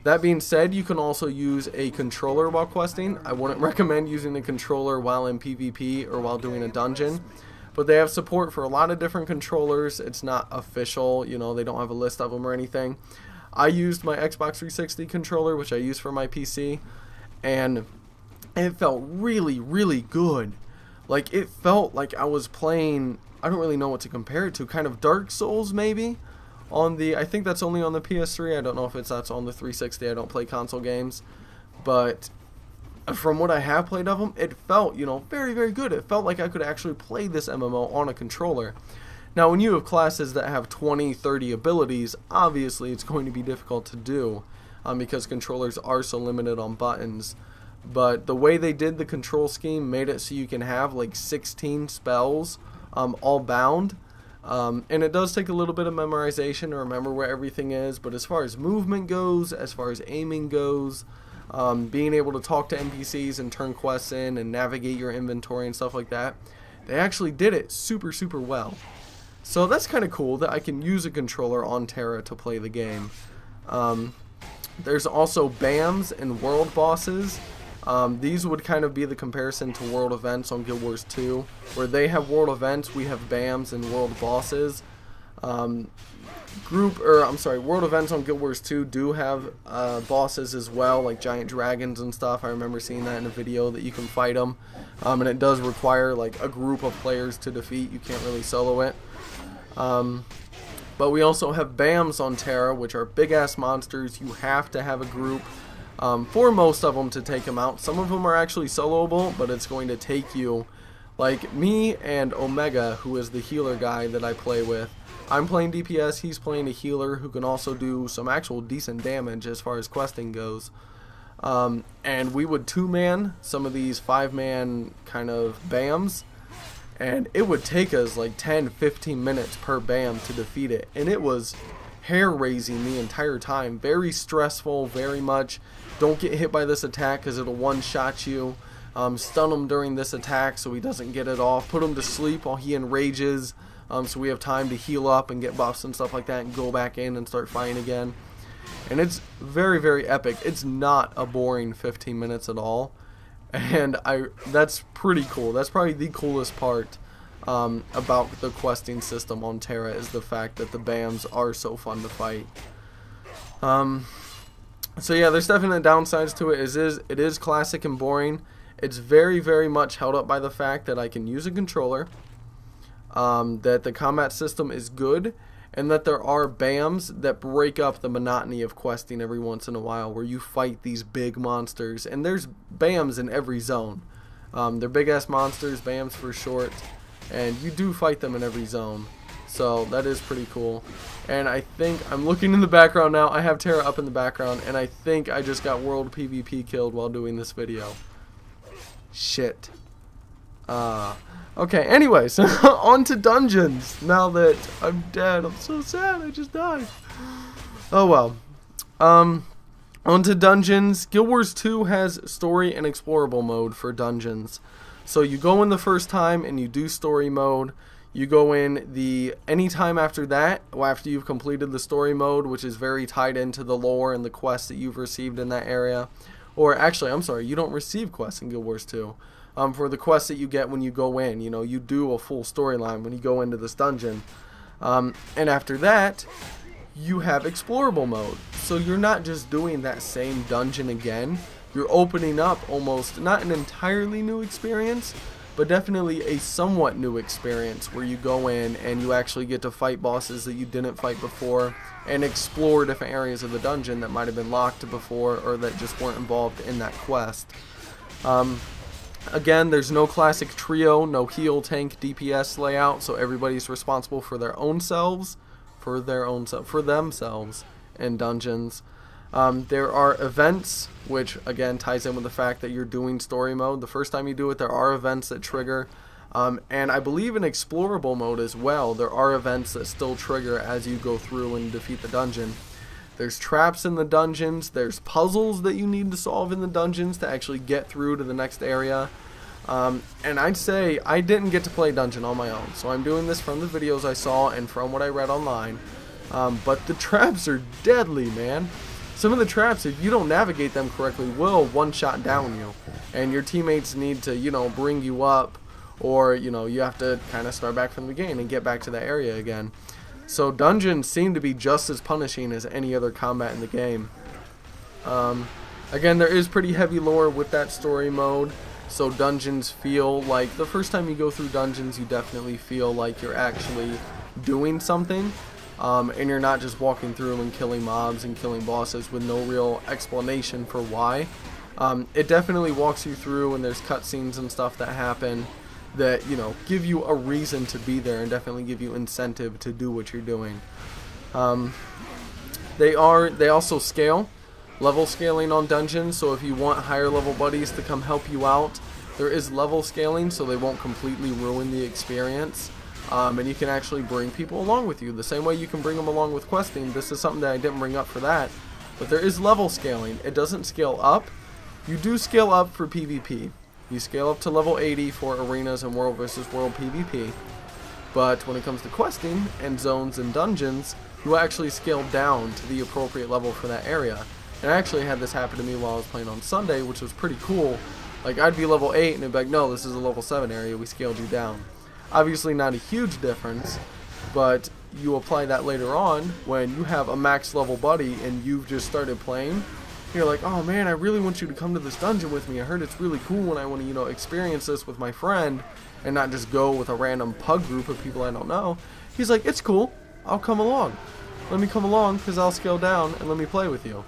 That being said, you can also use a controller while questing. I wouldn't recommend using the controller while in PvP or while doing a dungeon, but they have support for a lot of different controllers. It's not official, you know, they don't have a list of them or anything. I used my Xbox 360 controller, which I use for my PC, and it felt really, really good. Like, it felt like I was playing, I don't really know what to compare it to, kind of Dark Souls maybe? On the, I think that's only on the PS3. I don't know if that's on the 360. I don't play console games, but from what I have played of them, it felt, you know, very, very good. It felt like I could actually play this MMO on a controller. Now, when you have classes that have 20, 30 abilities, obviously it's going to be difficult to do because controllers are so limited on buttons. But the way they did the control scheme made it so you can have like 16 spells all bound. And it does take a little bit of memorization to remember where everything is. But as far as movement goes, as far as aiming goes, being able to talk to NPCs and turn quests in and navigate your inventory and stuff like that, they actually did it super, super well. So that's kind of cool that I can use a controller on Tera to play the game. There's also BAMs and world bosses. These would kind of be the comparison to world events on Guild Wars 2. Where they have world events, we have BAMs and world bosses. World events on Guild Wars 2 do have bosses as well, like giant dragons and stuff. I remember seeing that in a video that you can fight them. And it does require like a group of players to defeat. You can't really solo it. But we also have BAMs on Tera, which are big ass monsters. You have to have a group for most of them to take them out. Some of them are actually soloable, but it's going to take you, like me and Omega, who is the healer guy that I play with. I'm playing DPS, he's playing a healer who can also do some actual decent damage as far as questing goes. And we would 2-man some of these 5-man kind of BAMs, and it would take us like 10-15 minutes per BAM to defeat it, and it was hair-raising the entire time. Very stressful, very much. Don't get hit by this attack because it'll one-shot you. Stun him during this attack so he doesn't get it off. Put him to sleep while he enrages, so we have time to heal up and get buffs and stuff like that and go back in and start fighting again. And it's very, very epic. It's not a boring 15 minutes at all. And that's pretty cool. That's probably the coolest part about the questing system on Tera, is the fact that the BAMs are so fun to fight. So yeah, there's definitely downsides to it. It is classic and boring. It's very, very much held up by the fact that I can use a controller, that the combat system is good, and that there are BAMs that break up the monotony of questing every once in a while, where you fight these big monsters. And there's BAMs in every zone. They're big ass monsters, BAMs for short, and you do fight them in every zone. So that is pretty cool. And I think I'm looking in the background now. I have Tera up in the background, and I think I just got world PvP killed while doing this video. Shit. Okay, anyways, on to dungeons. Now that I'm dead, I'm so sad, I just died. Oh well. On to dungeons. Guild Wars 2 has story and explorable mode for dungeons. So you go in the first time and you do story mode. You go in any time after that, after you've completed the story mode, which is very tied into the lore and the quests that you've received in that area. Or actually, I'm sorry, you don't receive quests in Guild Wars 2. For the quests that you get when you go in, you know, you do a full storyline when you go into this dungeon. And after that, you have explorable mode. So you're not just doing that same dungeon again. You're opening up almost, not an entirely new experience, but definitely a somewhat new experience where you go in and you actually get to fight bosses that you didn't fight before and explore different areas of the dungeon that might have been locked before or that just weren't involved in that quest. Again, there's no classic trio, no heal, tank, DPS layout, so everybody's responsible for their own selves, for themselves in dungeons. There are events, which again ties in with the fact that you're doing story mode. The first time you do it, there are events that trigger, and I believe in explorable mode as well, there are events that still trigger as you go through and defeat the dungeon. There's traps in the dungeons, there's puzzles that you need to solve in the dungeons to actually get through to the next area. And I'd say I didn't get to play dungeon on my own, so I'm doing this from the videos I saw and from what I read online. But the traps are deadly, man. Some of the traps, if you don't navigate them correctly, will one-shot down you. And your teammates need to, you know, bring you up, or, you know, you have to kind of start back from the beginning and get back to that area again. So dungeons seem to be just as punishing as any other combat in the game. Again, there is pretty heavy lore with that story mode, so dungeons feel like, the first time you go through dungeons, you definitely feel like you're actually doing something, and you're not just walking through and killing mobs and killing bosses with no real explanation for why. It definitely walks you through, and there's cutscenes and stuff that happen that, you know, give you a reason to be there and definitely give you incentive to do what you're doing. They also scale, level scaling on dungeons, so if you want higher level buddies to come help you out, there is level scaling, so they won't completely ruin the experience. And you can actually bring people along with you the same way you can bring them along with questing. This is something that I didn't bring up for that, but there is level scaling. It doesn't scale up. You do scale up for PvP. You scale up to level 80 for arenas and world versus world PvP. But when it comes to questing and zones and dungeons, you actually scale down to the appropriate level for that area. And I actually had this happen to me while I was playing on Sunday, which was pretty cool. Like, I'd be level 8 and it'd be like, no, this is a level 7 area, we scaled you down. Obviously not a huge difference, but you apply that later on when you have a max level buddy and you've just started playing. You're like, oh man, I really want you to come to this dungeon with me. I heard it's really cool and I want to, you know, experience this with my friend and not just go with a random pug group of people I don't know. He's like, it's cool, I'll come along. Let me come along because I'll scale down and let me play with you.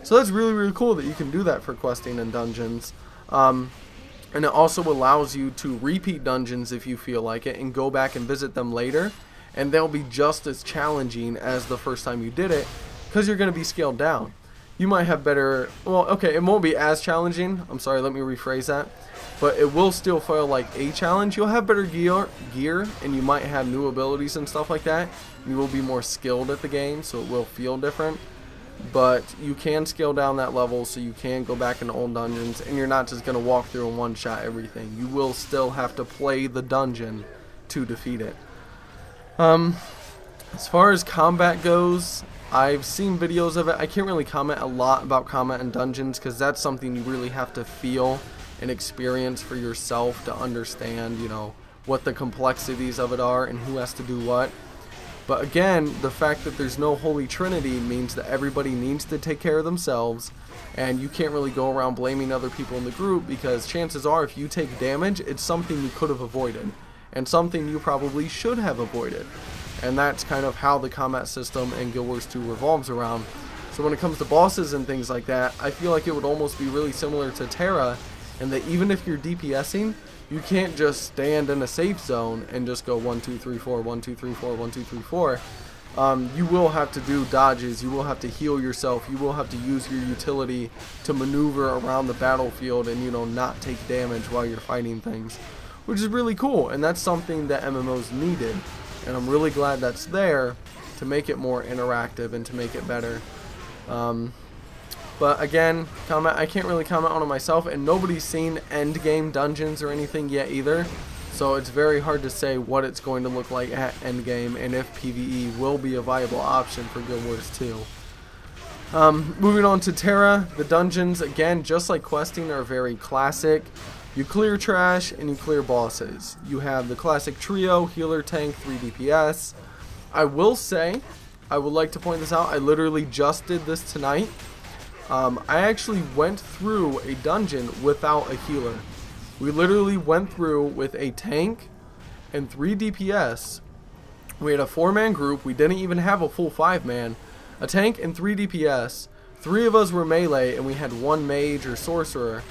So that's really, really cool that you can do that for questing and dungeons. And it also allows you to repeat dungeons if you feel like it and go back and visit them later, and they'll be just as challenging as the first time you did it because you're going to be scaled down. You might have better, well, okay, it won't be as challenging. I'm sorry, let me rephrase that. But it will still feel like a challenge. You'll have better gear, and you might have new abilities and stuff like that. You will be more skilled at the game, so it will feel different. But you can scale down that level, so you can go back into old dungeons, and you're not just going to walk through and one-shot everything. You will still have to play the dungeon to defeat it. As far as combat goes, I've seen videos of it. I can't really comment a lot about combat in dungeons, because that's something you really have to feel and experience for yourself to understand, you know, what the complexities of it are and who has to do what. But again, the fact that there's no Holy Trinity means that everybody needs to take care of themselves, and you can't really go around blaming other people in the group, because chances are if you take damage, it's something you could have avoided, and something you probably should have avoided. And that's kind of how the combat system in Guild Wars 2 revolves around. So when it comes to bosses and things like that, I feel like it would almost be really similar to Tera, in that even if you're DPSing, you can't just stand in a safe zone and just go 1, 2, 3, 4, 1, 2, 3, 4, 1, 2, 3, 4. You will have to do dodges, you will have to heal yourself, you will have to use your utility to maneuver around the battlefield and, you know, not take damage while you're fighting things, which is really cool, and that's something that MMOs needed, and I'm really glad that's there to make it more interactive and to make it better. But again, I can't really comment on it myself, and nobody's seen endgame dungeons or anything yet either, so it's very hard to say what it's going to look like at endgame and if PvE will be a viable option for Guild Wars 2. Moving on to Tera, the dungeons, again, just like questing, are very classic. You clear trash and you clear bosses. You have the classic trio, healer, tank, 3 DPS. I will say, I would like to point this out, I literally just did this tonight. I actually went through a dungeon without a healer. We literally went through with a tank and 3 DPS. We had a 4-man group. We didn't even have a full 5-man. A tank and 3 DPS. 3 of us were melee, and we had 1 mage or sorcerer.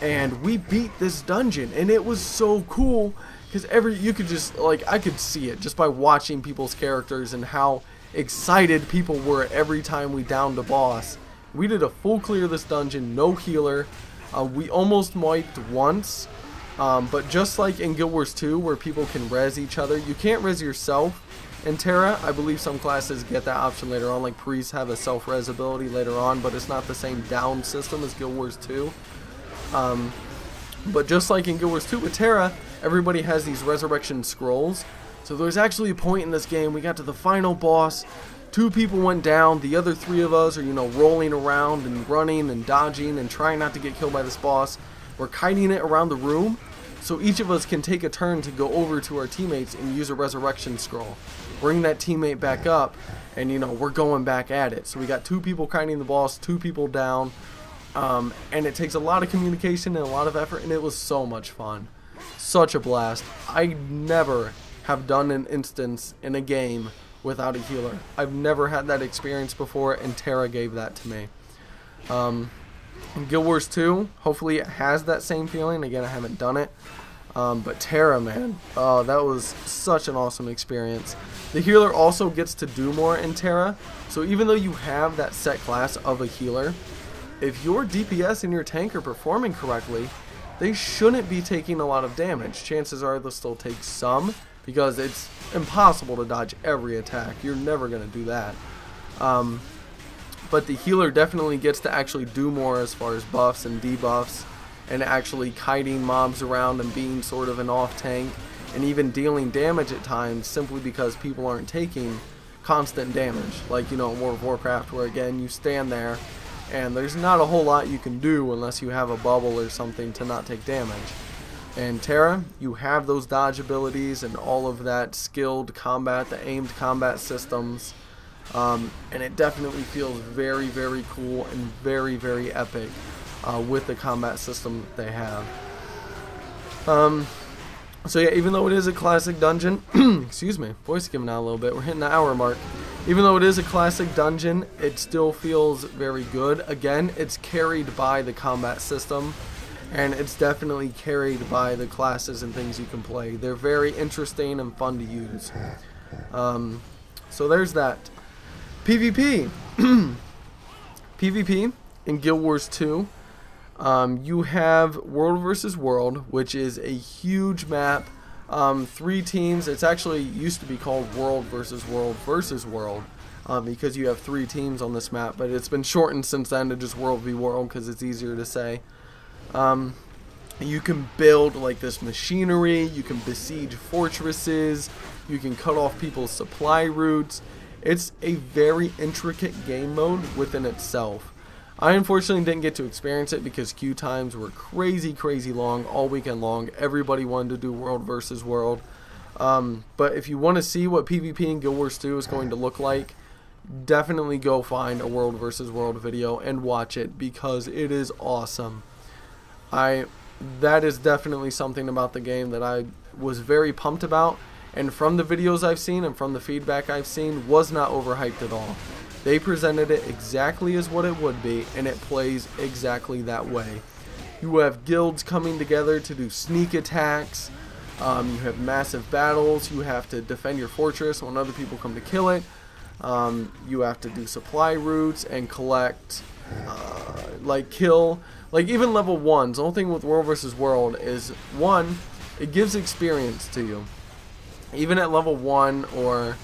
And we beat this dungeon, and it was so cool because you could just, like, I could see it just by watching people's characters and how excited people were every time we downed a boss. We did a full clear of this dungeon, no healer. We almost wiped once, but just like in Guild Wars 2 where people can res each other, you can't res yourself. In Tera, I believe some classes get that option later on, like priests have a self-res ability later on, but it's not the same down system as Guild Wars 2. But just like in Guild Wars 2 with Tera, everybody has these resurrection scrolls. So there's actually a point in this game, we got to the final boss, 2 people went down, the other 3 of us are, you know, rolling around and running and dodging and trying not to get killed by this boss. We're kiting it around the room, so each of us can take a turn to go over to our teammates and use a resurrection scroll. Bring that teammate back up, and, you know, we're going back at it. So we got 2 people kiting the boss, 2 people down, and it takes a lot of communication and a lot of effort, and it was so much fun. Such a blast. I never have done an instance in a game without a healer. I've never had that experience before, and Tera gave that to me. And Guild Wars 2, hopefully it has that same feeling. Again, I haven't done it. But Tera, man, that was such an awesome experience. The healer also gets to do more in Tera. So even though you have that set class of a healer, if your DPS and your tank are performing correctly, they shouldn't be taking a lot of damage. Chances are they'll still take some, because it's impossible to dodge every attack. You're never going to do that. But the healer definitely gets to actually do more as far as buffs and debuffs, and actually kiting mobs around and being sort of an off tank, and even dealing damage at times simply because people aren't taking constant damage. Like, you know, in World of Warcraft, where again you stand there and there's not a whole lot you can do unless you have a bubble or something to not take damage. And Tera, you have those dodge abilities and all of that skilled combat, the aimed combat systems. And it definitely feels very, very cool and very, very epic with the combat system they have. So yeah, even though it is a classic dungeon, excuse me, voice giving out a little bit, we're hitting the hour mark. Even though it is a classic dungeon, it still feels very good. Again, it's carried by the combat system, and it's definitely carried by the classes and things you can play. They're very interesting and fun to use. So there's that. PvP. PvP in Guild Wars 2. You have World versus World, which is a huge map. 3 teams. It's actually used to be called World versus World versus World, because you have 3 teams on this map, but it's been shortened since then to just World v World because it's easier to say. You can build like this machinery, you can besiege fortresses, you can cut off people's supply routes. It's a very intricate game mode within itself. I unfortunately didn't get to experience it because queue times were crazy long all weekend long. Everybody wanted to do World versus World. But if you want to see what PvP in Guild Wars 2 is going to look like, definitely go find a World versus World video and watch it, because it is awesome. That is definitely something about the game that I was very pumped about, and from the videos I've seen and from the feedback I've seen, was not overhyped at all. They presented it exactly as what it would be, and it plays exactly that way. You have guilds coming together to do sneak attacks, you have massive battles, you have to defend your fortress when other people come to kill it, you have to do supply routes and collect, even level 1s. The whole thing with World vs. World is, 1, it gives experience to you. Even at level 1 or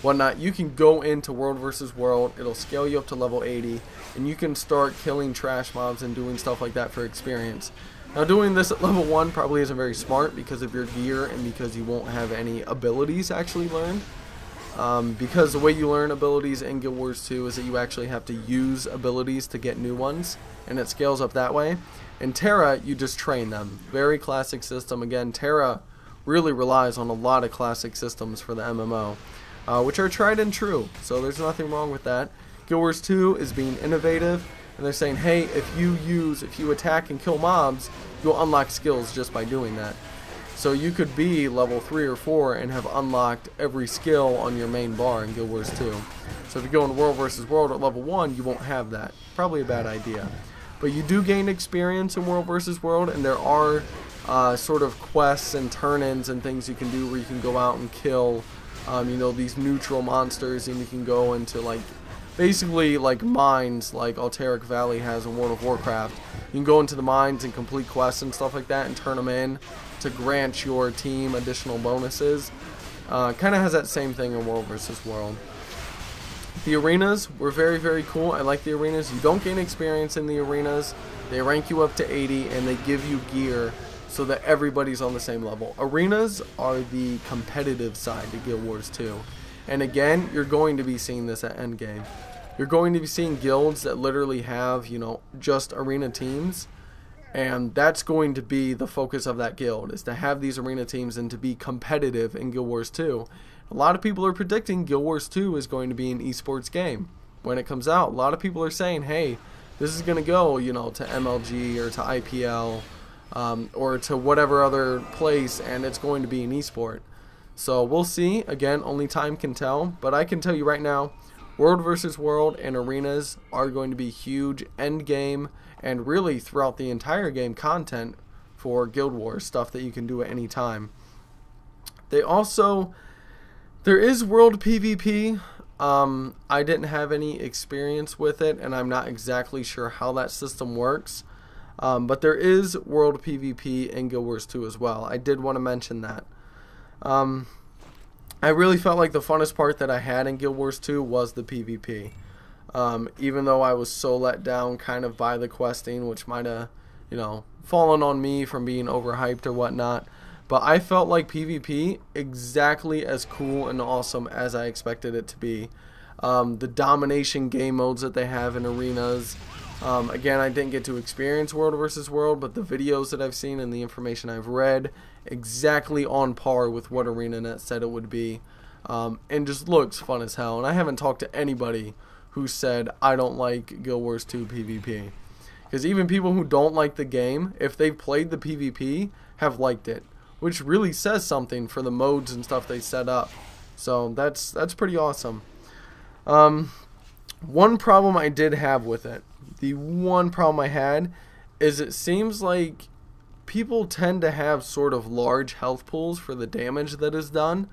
whatnot, you can go into World vs. World, it'll scale you up to level 80, and you can start killing trash mobs and doing stuff like that for experience. Now, doing this at level 1 probably isn't very smart because of your gear and because you won't have any abilities actually learned. Because the way you learn abilities in Guild Wars 2 is that you actually have to use abilities to get new ones, and it scales up that way. In Tera, you just train them. Very classic system. Again, Tera really relies on a lot of classic systems for the MMO, which are tried and true, so there's nothing wrong with that. Guild Wars 2 is being innovative, and they're saying, hey, if you attack and kill mobs, you'll unlock skills just by doing that. So you could be level 3 or 4 and have unlocked every skill on your main bar in Guild Wars 2. So if you go in World vs. World at level 1, you won't have that. Probably a bad idea. But you do gain experience in World vs. World, and there are sort of quests and turn-ins and things you can do where you can go out and kill these neutral monsters, and you can go into basically mines like Alteric Valley has in World of Warcraft. You can go into the mines and complete quests and stuff like that and turn them in to grant your team additional bonuses. Kind of has that same thing in World vs. World. The arenas were very cool. I like the arenas. You don't gain experience in the arenas. They rank you up to 80 and they give you gear so that everybody's on the same level. Arenas are the competitive side to Guild Wars 2. And again, you're going to be seeing this at Endgame. You're going to be seeing guilds that literally have, just arena teams. And that's going to be the focus of that guild, is to have these arena teams and to be competitive in Guild Wars 2. A lot of people are predicting Guild Wars 2 is going to be an esports game when it comes out. A lot of people are saying, hey, this is going to go, to MLG or to IPL or to whatever other place, and it's going to be an esport. So we'll see. Again, only time can tell. But I can tell you right now, World vs. World and arenas are going to be huge end game and really throughout the entire game content for Guild Wars, stuff that you can do at any time. There is world PvP. I didn't have any experience with it, and I'm not exactly sure how that system works. But there is world PvP in Guild Wars 2 as well. I did want to mention that. I really felt like the funnest part that I had in Guild Wars 2 was the PvP. Even though I was so let down kind of by the questing, which might have, fallen on me from being overhyped or whatnot. But I felt like PvP exactly as cool and awesome as I expected it to be. The domination game modes that they have in arenas. Again, I didn't get to experience World versus World, but the videos that I've seen and the information I've read, exactly on par with what ArenaNet said it would be. And just looks fun as hell. And I haven't talked to anybody who said, I don't like Guild Wars 2 PvP. Because even people who don't like the game, if they've played the PvP, have liked it. Which really says something for the modes and stuff they set up. So that's pretty awesome. One problem I did have with it, the one problem I had, is it seems like people tend to have sort of large health pools for the damage that is done.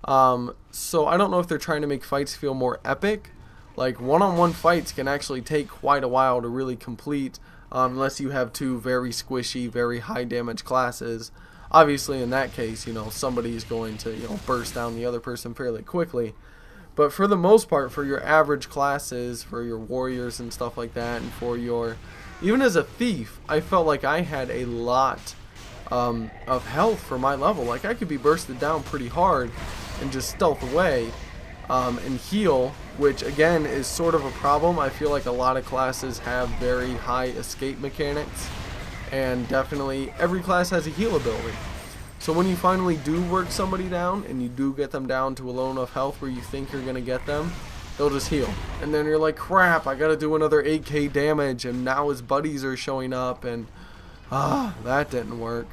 So I don't know if they're trying to make fights feel more epic. Like one-on-one fights can actually take quite a while to really complete, unless you have two very squishy, very high damage classes. Obviously in that case, somebody's going to, burst down the other person fairly quickly. But for the most part, for your average classes, for your warriors and stuff like that, and for your, even as a thief, I felt like I had a lot of health for my level. Like I could be bursted down pretty hard and just stealth away and heal, which again is sort of a problem. I feel like a lot of classes have very high escape mechanics, and definitely every class has a heal ability. So when you finally do work somebody down and you do get them down to a low enough health where you think you're going to get them, they'll just heal. And then you're like, crap, I got to do another 8k damage, and now his buddies are showing up, and that didn't work.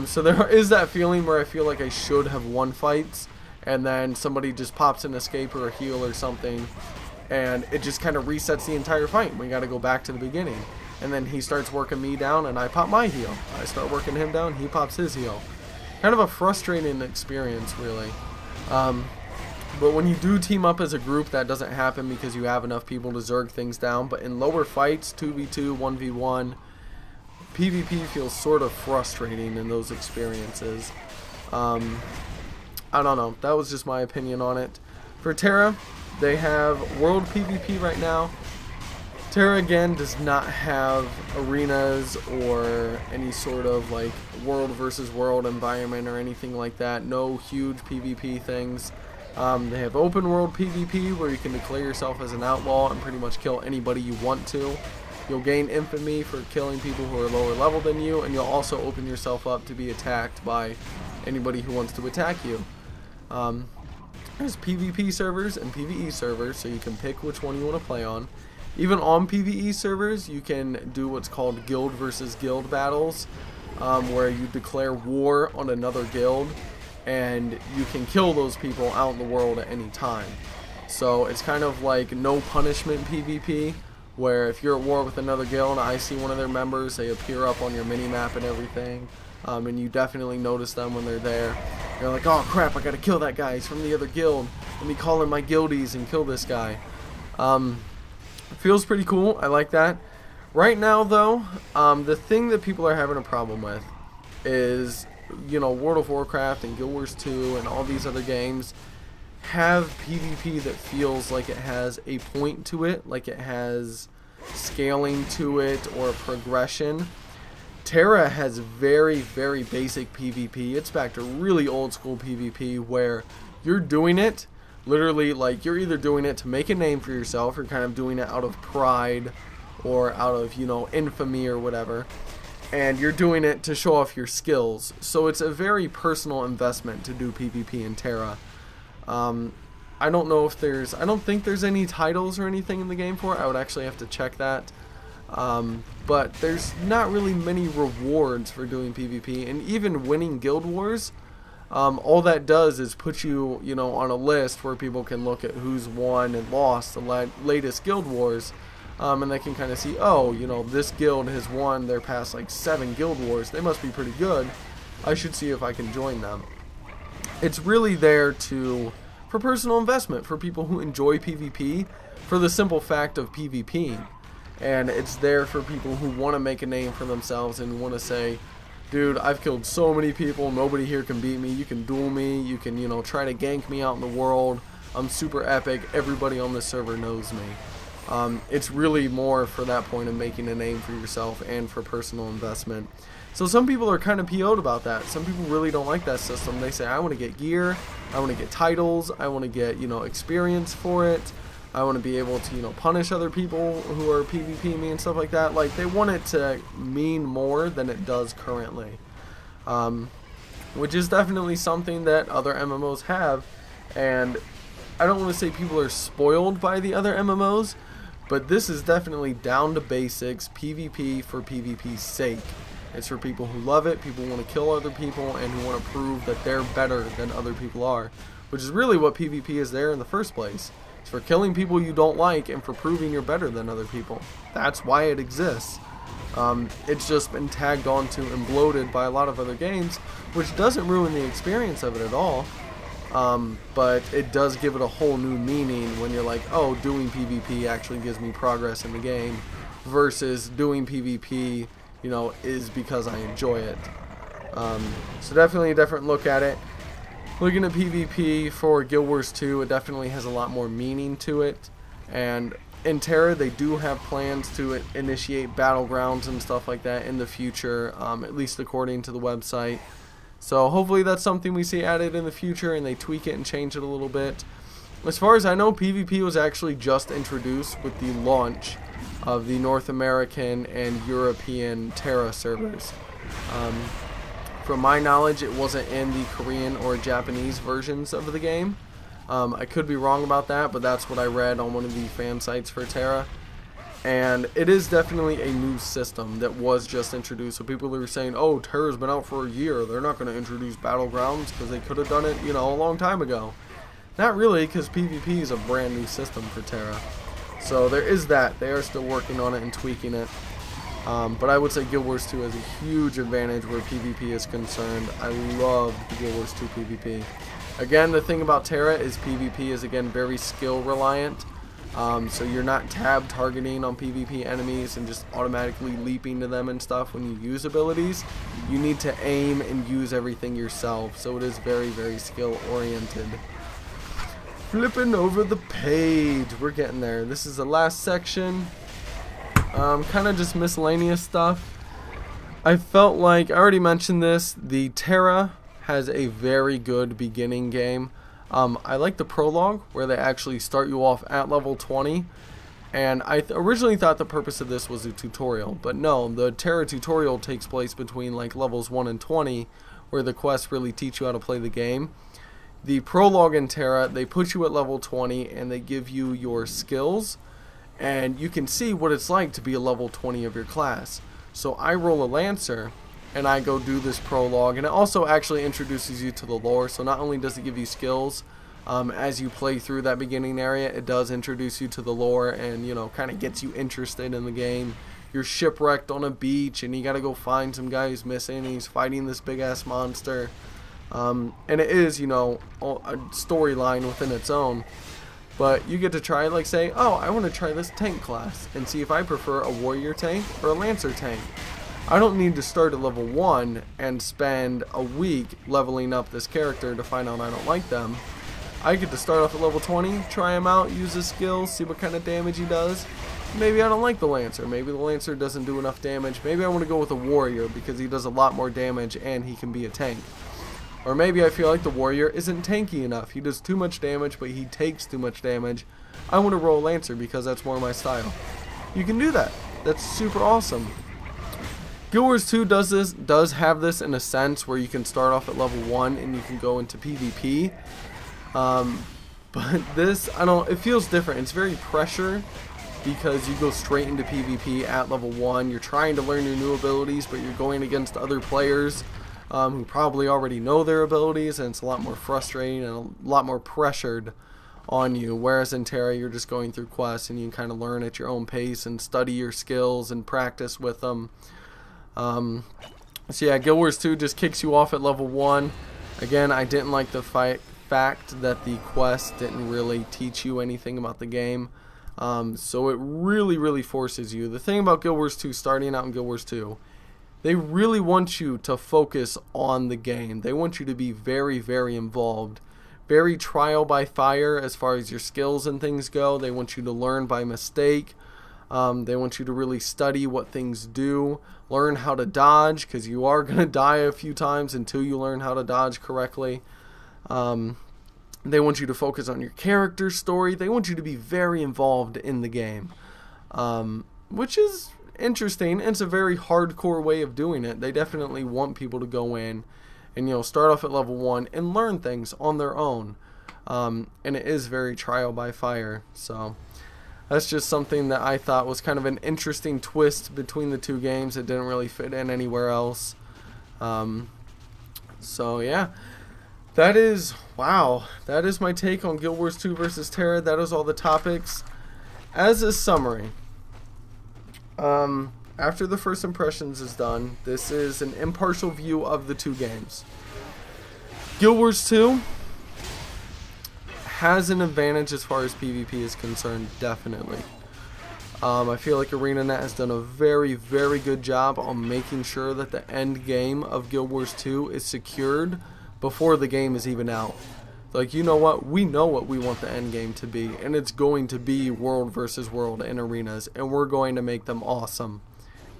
So there is that feeling where I feel like I should have won fights, and then somebody just pops an escape or a heal or something, and it just kind of resets the entire fight. We got to go back to the beginning. And then he starts working me down, and I pop my heal. I start working him down, he pops his heal. Kind of a frustrating experience, really. But when you do team up as a group, that doesn't happen because you have enough people to zerg things down. But in lower fights, 2v2, 1v1, PvP feels sort of frustrating in those experiences. I don't know. That was just my opinion on it. For Tera, they have world PvP right now. Tera again does not have arenas or any sort of like world versus world environment or anything like that. No huge PvP things. They have open world PvP where you can declare yourself as an outlaw and pretty much kill anybody you want to. You'll gain infamy for killing people who are lower level than you, and you'll also open yourself up to be attacked by anybody who wants to attack you. There's PvP servers and PvE servers, so you can pick which one you want to play on. Even on PvE servers, you can do what's called guild versus guild battles, where you declare war on another guild, and you can kill those people out in the world at any time. So it's kind of like no punishment PvP, where if you're at war with another guild and I see one of their members, they appear up on your mini-map and everything, and you definitely notice them when they're there. You're like, oh crap, I gotta kill that guy, he's from the other guild, let me call in my guildies and kill this guy. Feels pretty cool. I like that. Right now, though, the thing that people are having a problem with is, World of Warcraft and Guild Wars 2 and all these other games have PvP that feels like it has a point to it, like it has scaling to it or progression. Tera has very, very basic PvP. It's back to really old school PvP where you're doing it literally, like, you're either doing it to make a name for yourself, or kind of doing it out of pride or out of, infamy or whatever, and you're doing it to show off your skills. So it's a very personal investment to do PvP in Tera. I don't think there's any titles or anything in the game for it. I would actually have to check that. But there's not really many rewards for doing PvP, and even winning Guild Wars, all that does is put you, on a list where people can look at who's won and lost the latest Guild Wars. and they can kind of see, oh, you know, this guild has won their past like 7 guild wars. They must be pretty good. I should see if I can join them. It's really there for personal investment, for people who enjoy PvP, for the simple fact of PvPing. And it's there for people who want to make a name for themselves and want to say, dude, I've killed so many people, nobody here can beat me, you can duel me, you can, you know, try to gank me out in the world, I'm super epic, everybody on this server knows me. It's really more for that point of making a name for yourself and for personal investment. So some people are kind of PO'd about that. Some people really don't like that system. They say, I want to get gear, I want to get titles, I want to get, you know, experience for it, I want to be able to, you know, punish other people who are PvPing me and stuff like that. Like, they want it to mean more than it does currently. Which is definitely something that other MMOs have. And I don't want to say people are spoiled by the other MMOs, but this is definitely down to basics, PvP for PvP's sake. It's for people who love it, people who want to kill other people, and who want to prove that they're better than other people are. Which is really what PvP is there in the first place. It's for killing people you don't like and for proving you're better than other people. That's why it exists. It's just been tagged on to and bloated by a lot of other games, which doesn't ruin the experience of it at all. But it does give it a whole new meaning when you're like, oh, doing PvP actually gives me progress in the game, versus doing PvP, you know, is because I enjoy it. So definitely a different look at it. Looking at PvP for Guild Wars 2, it definitely has a lot more meaning to it. And in Tera, they do have plans to initiate battlegrounds and stuff like that in the future, at least according to the website. So hopefully that's something we see added in the future and they tweak it and change it a little bit. As far as I know, PvP was actually just introduced with the launch of the North American and European Tera servers. From my knowledge, it wasn't in the Korean or Japanese versions of the game. I could be wrong about that, but that's what I read on one of the fan sites for Tera. And it is definitely a new system that was just introduced. So people are saying, oh, Tera's been out for a year, they're not going to introduce Battlegrounds because they could have done it, you know, a long time ago. Not really, because PvP is a brand new system for Tera. So there is that. They are still working on it and tweaking it. But I would say Guild Wars 2 has a huge advantage where PvP is concerned. I love the Guild Wars 2 PvP. Again, the thing about Tera is PvP is, again, very skill reliant. So you're not tab targeting on PvP enemies and just automatically leaping to them and stuff when you use abilities. You need to aim and use everything yourself. So it is very, very skill oriented. Flipping over the page. We're getting there. This is the last section. Kind of just miscellaneous stuff. I felt like, I already mentioned this, the Tera has a very good beginning game. I like the prologue where they actually start you off at level 20, and I originally thought the purpose of this was a tutorial, but no, the Tera tutorial takes place between like levels 1 and 20, where the quests really teach you how to play the game. The prologue in Tera, they put you at level 20 and they give you your skills, and you can see what it's like to be a level 20 of your class. So I roll a Lancer and I go do this prologue, and it also actually introduces you to the lore. So not only does it give you skills as you play through that beginning area, it does introduce you to the lore and, you know, kind of gets you interested in the game. You're shipwrecked on a beach and you gotta go find some guy who's missing and he's fighting this big ass monster, and it is, you know, a storyline within its own. But you get to try, like, say, oh, I want to try this tank class and see if I prefer a warrior tank or a lancer tank. I don't need to start at level 1 and spend a week leveling up this character to find out I don't like them. I get to start off at level 20, try him out, use his skills, see what kind of damage he does. Maybe I don't like the Lancer. Maybe the Lancer doesn't do enough damage. Maybe I want to go with a warrior because he does a lot more damage and he can be a tank. Or maybe I feel like the warrior isn't tanky enough. He does too much damage, but he takes too much damage. I want to roll Lancer because that's more my style. You can do that. That's super awesome. Guild Wars 2 does have this in a sense where you can start off at level 1 and you can go into PvP. But this, it feels different. It's very pressure because you go straight into PvP at level 1. You're trying to learn your new abilities, but you're going against other players who probably already know their abilities, and it's a lot more frustrating and a lot more pressured on you, whereas in Tera you're just going through quests and you can kind of learn at your own pace and study your skills and practice with them. So yeah, Guild Wars 2 just kicks you off at level 1. Again, I didn't like the fact that the quest didn't really teach you anything about the game. So it really forces you. The thing about Guild Wars 2, starting out in Guild Wars 2, they really want you to focus on the game. They want you to be very involved. Very trial by fire as far as your skills and things go. They want you to learn by mistake. They want you to really study what things do. Learn how to dodge, because you are going to die a few times until you learn how to dodge correctly. They want you to focus on your character story. They want you to be very involved in the game, which is interesting. It's a very hardcore way of doing it. They definitely want people to go in and, you know, start off at level 1 and learn things on their own. And it is very trial by fire. So that's just something that I thought was kind of an interesting twist between the two games. It didn't really fit in anywhere else. So yeah, that is my take on Guild Wars 2 versus Tera. That is all the topics. As a summary, after the first impressions is done, this is an impartial view of the two games. Guild Wars 2 has an advantage as far as PvP is concerned, definitely. I feel like ArenaNet has done a very good job on making sure that the end game of Guild Wars 2 is secured before the game is even out. Like, you know what? We know what we want the end game to be, and it's going to be world versus world in arenas, and we're going to make them awesome.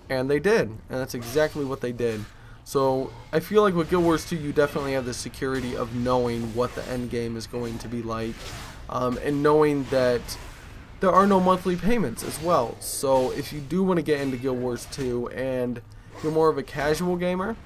And they did, and that's exactly what they did. So I feel like with Guild Wars 2, you definitely have the security of knowing what the end game is going to be like, and knowing that there are no monthly payments as well. So if you do want to get into Guild Wars 2 and you're more of a casual gamer,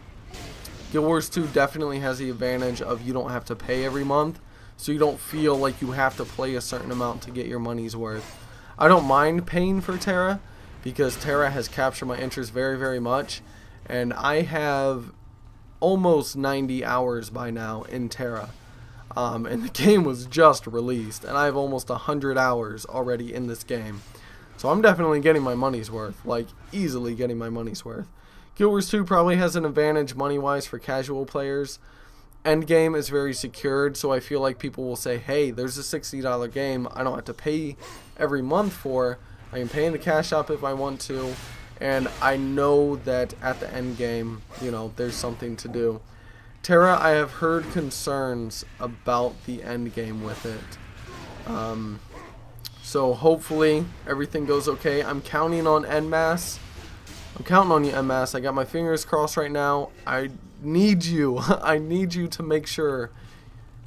Guild Wars 2 definitely has the advantage of you don't have to pay every month, so you don't feel like you have to play a certain amount to get your money's worth. I don't mind paying for Tera, because Tera has captured my interest very much, and I have almost 90 hours by now in Tera. And the game was just released, and I have almost 100 hours already in this game. So I'm definitely getting my money's worth, like easily getting my money's worth. Guild Wars 2 probably has an advantage money-wise for casual players. Endgame is very secured, so I feel like people will say, hey, there's a $60 game I don't have to pay every month for. I can pay in the cash shop if I want to, and I know that at the end game, you know, there's something to do. Tera, I have heard concerns about the end game with it. So hopefully everything goes okay. I'm counting on NMAS. I'm counting on you, NMAS. I got my fingers crossed right now. I need you. I need you to make sure.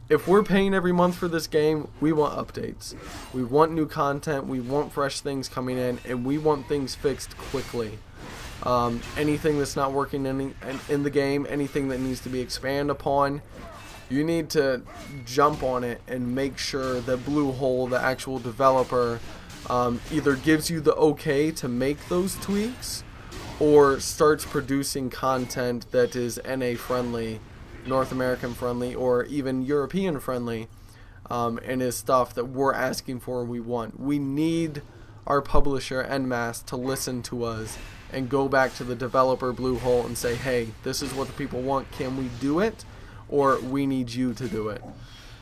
If we're paying every month for this game, we want updates. We want new content. We want fresh things coming in, and we want things fixed quickly. Anything that's not working in the game, anything that needs to be expanded upon, you need to jump on it and make sure that Bluehole, the actual developer, either gives you the okay to make those tweaks, or starts producing content that is NA friendly, North American friendly, or even European friendly, and is stuff that we're asking for and we want. We need our publisher NMAS to listen to us and go back to the developer Bluehole and say, hey, this is what the people want, can we do it? Or we need you to do it.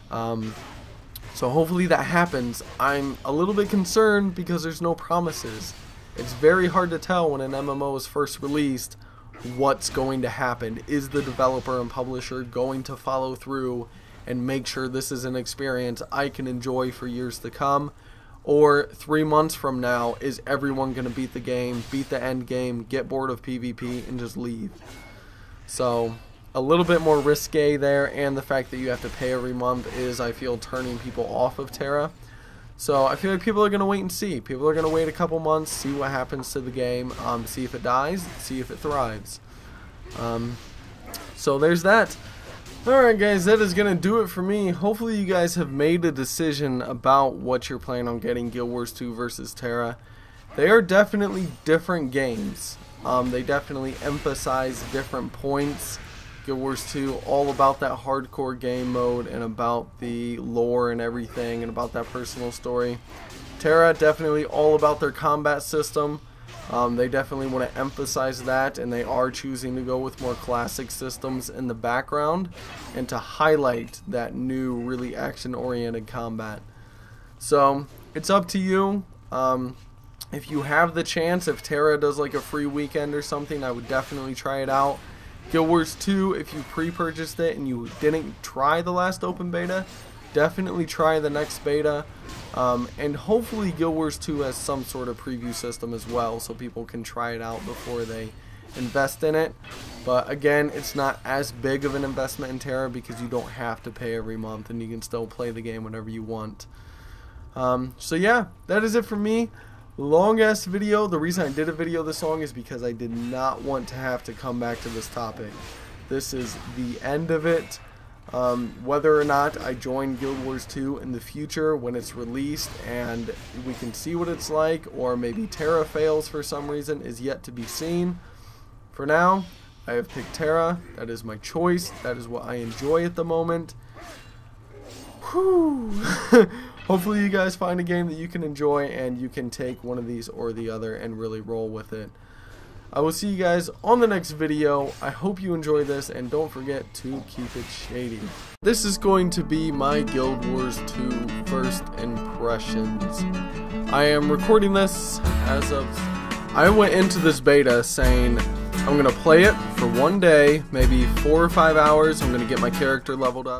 So hopefully that happens. I'm a little bit concerned because there's no promises. It's very hard to tell when an MMO is first released what's going to happen. Is the developer and publisher going to follow through and make sure this is an experience I can enjoy for years to come? Or 3 months from now, is everyone going to beat the game, beat the end game, get bored of PvP, and just leave? So a little bit more risque there, and the fact that you have to pay every month is, I feel, turning people off of Tera. So I feel like people are going to wait and see. People are going to wait a couple months, see what happens to the game, see if it dies, see if it thrives. So there's that. Alright guys, that is going to do it for me. Hopefully you guys have made a decision about what you're planning on getting Guild Wars 2 versus Tera. They are definitely different games. They definitely emphasize different points. Guild Wars 2, all about that hardcore game mode and about the lore and everything and about that personal story. Tera, definitely all about their combat system. They definitely want to emphasize that, and they are choosing to go with more classic systems in the background and to highlight that new, really action-oriented combat. So, it's up to you. If you have the chance, if Tera does like a free weekend or something, I would definitely try it out. Guild Wars 2, if you pre-purchased it and you didn't try the last open beta, definitely try the next beta. And hopefully Guild Wars 2 has some sort of preview system as well, so people can try it out before they invest in it. But again, it's not as big of an investment in Tera because you don't have to pay every month and you can still play the game whenever you want. So yeah, that is it for me. Long ass video. The reason I did a video this long is because I did not want to have to come back to this topic. This is the end of it. Whether or not I join Guild Wars 2 in the future when it's released and we can see what it's like, or maybe Tera fails for some reason, is yet to be seen. For now, I have picked Tera. That is my choice. That is what I enjoy at the moment. Whew. Hopefully you guys find a game that you can enjoy and you can take one of these or the other and really roll with it. I will see you guys on the next video. I hope you enjoy this, and don't forget to keep it shady. This is going to be my Guild Wars 2 first impressions. I am recording this as of... I went into this beta saying I'm going to play it for one day, maybe 4 or 5 hours. I'm going to get my character leveled up.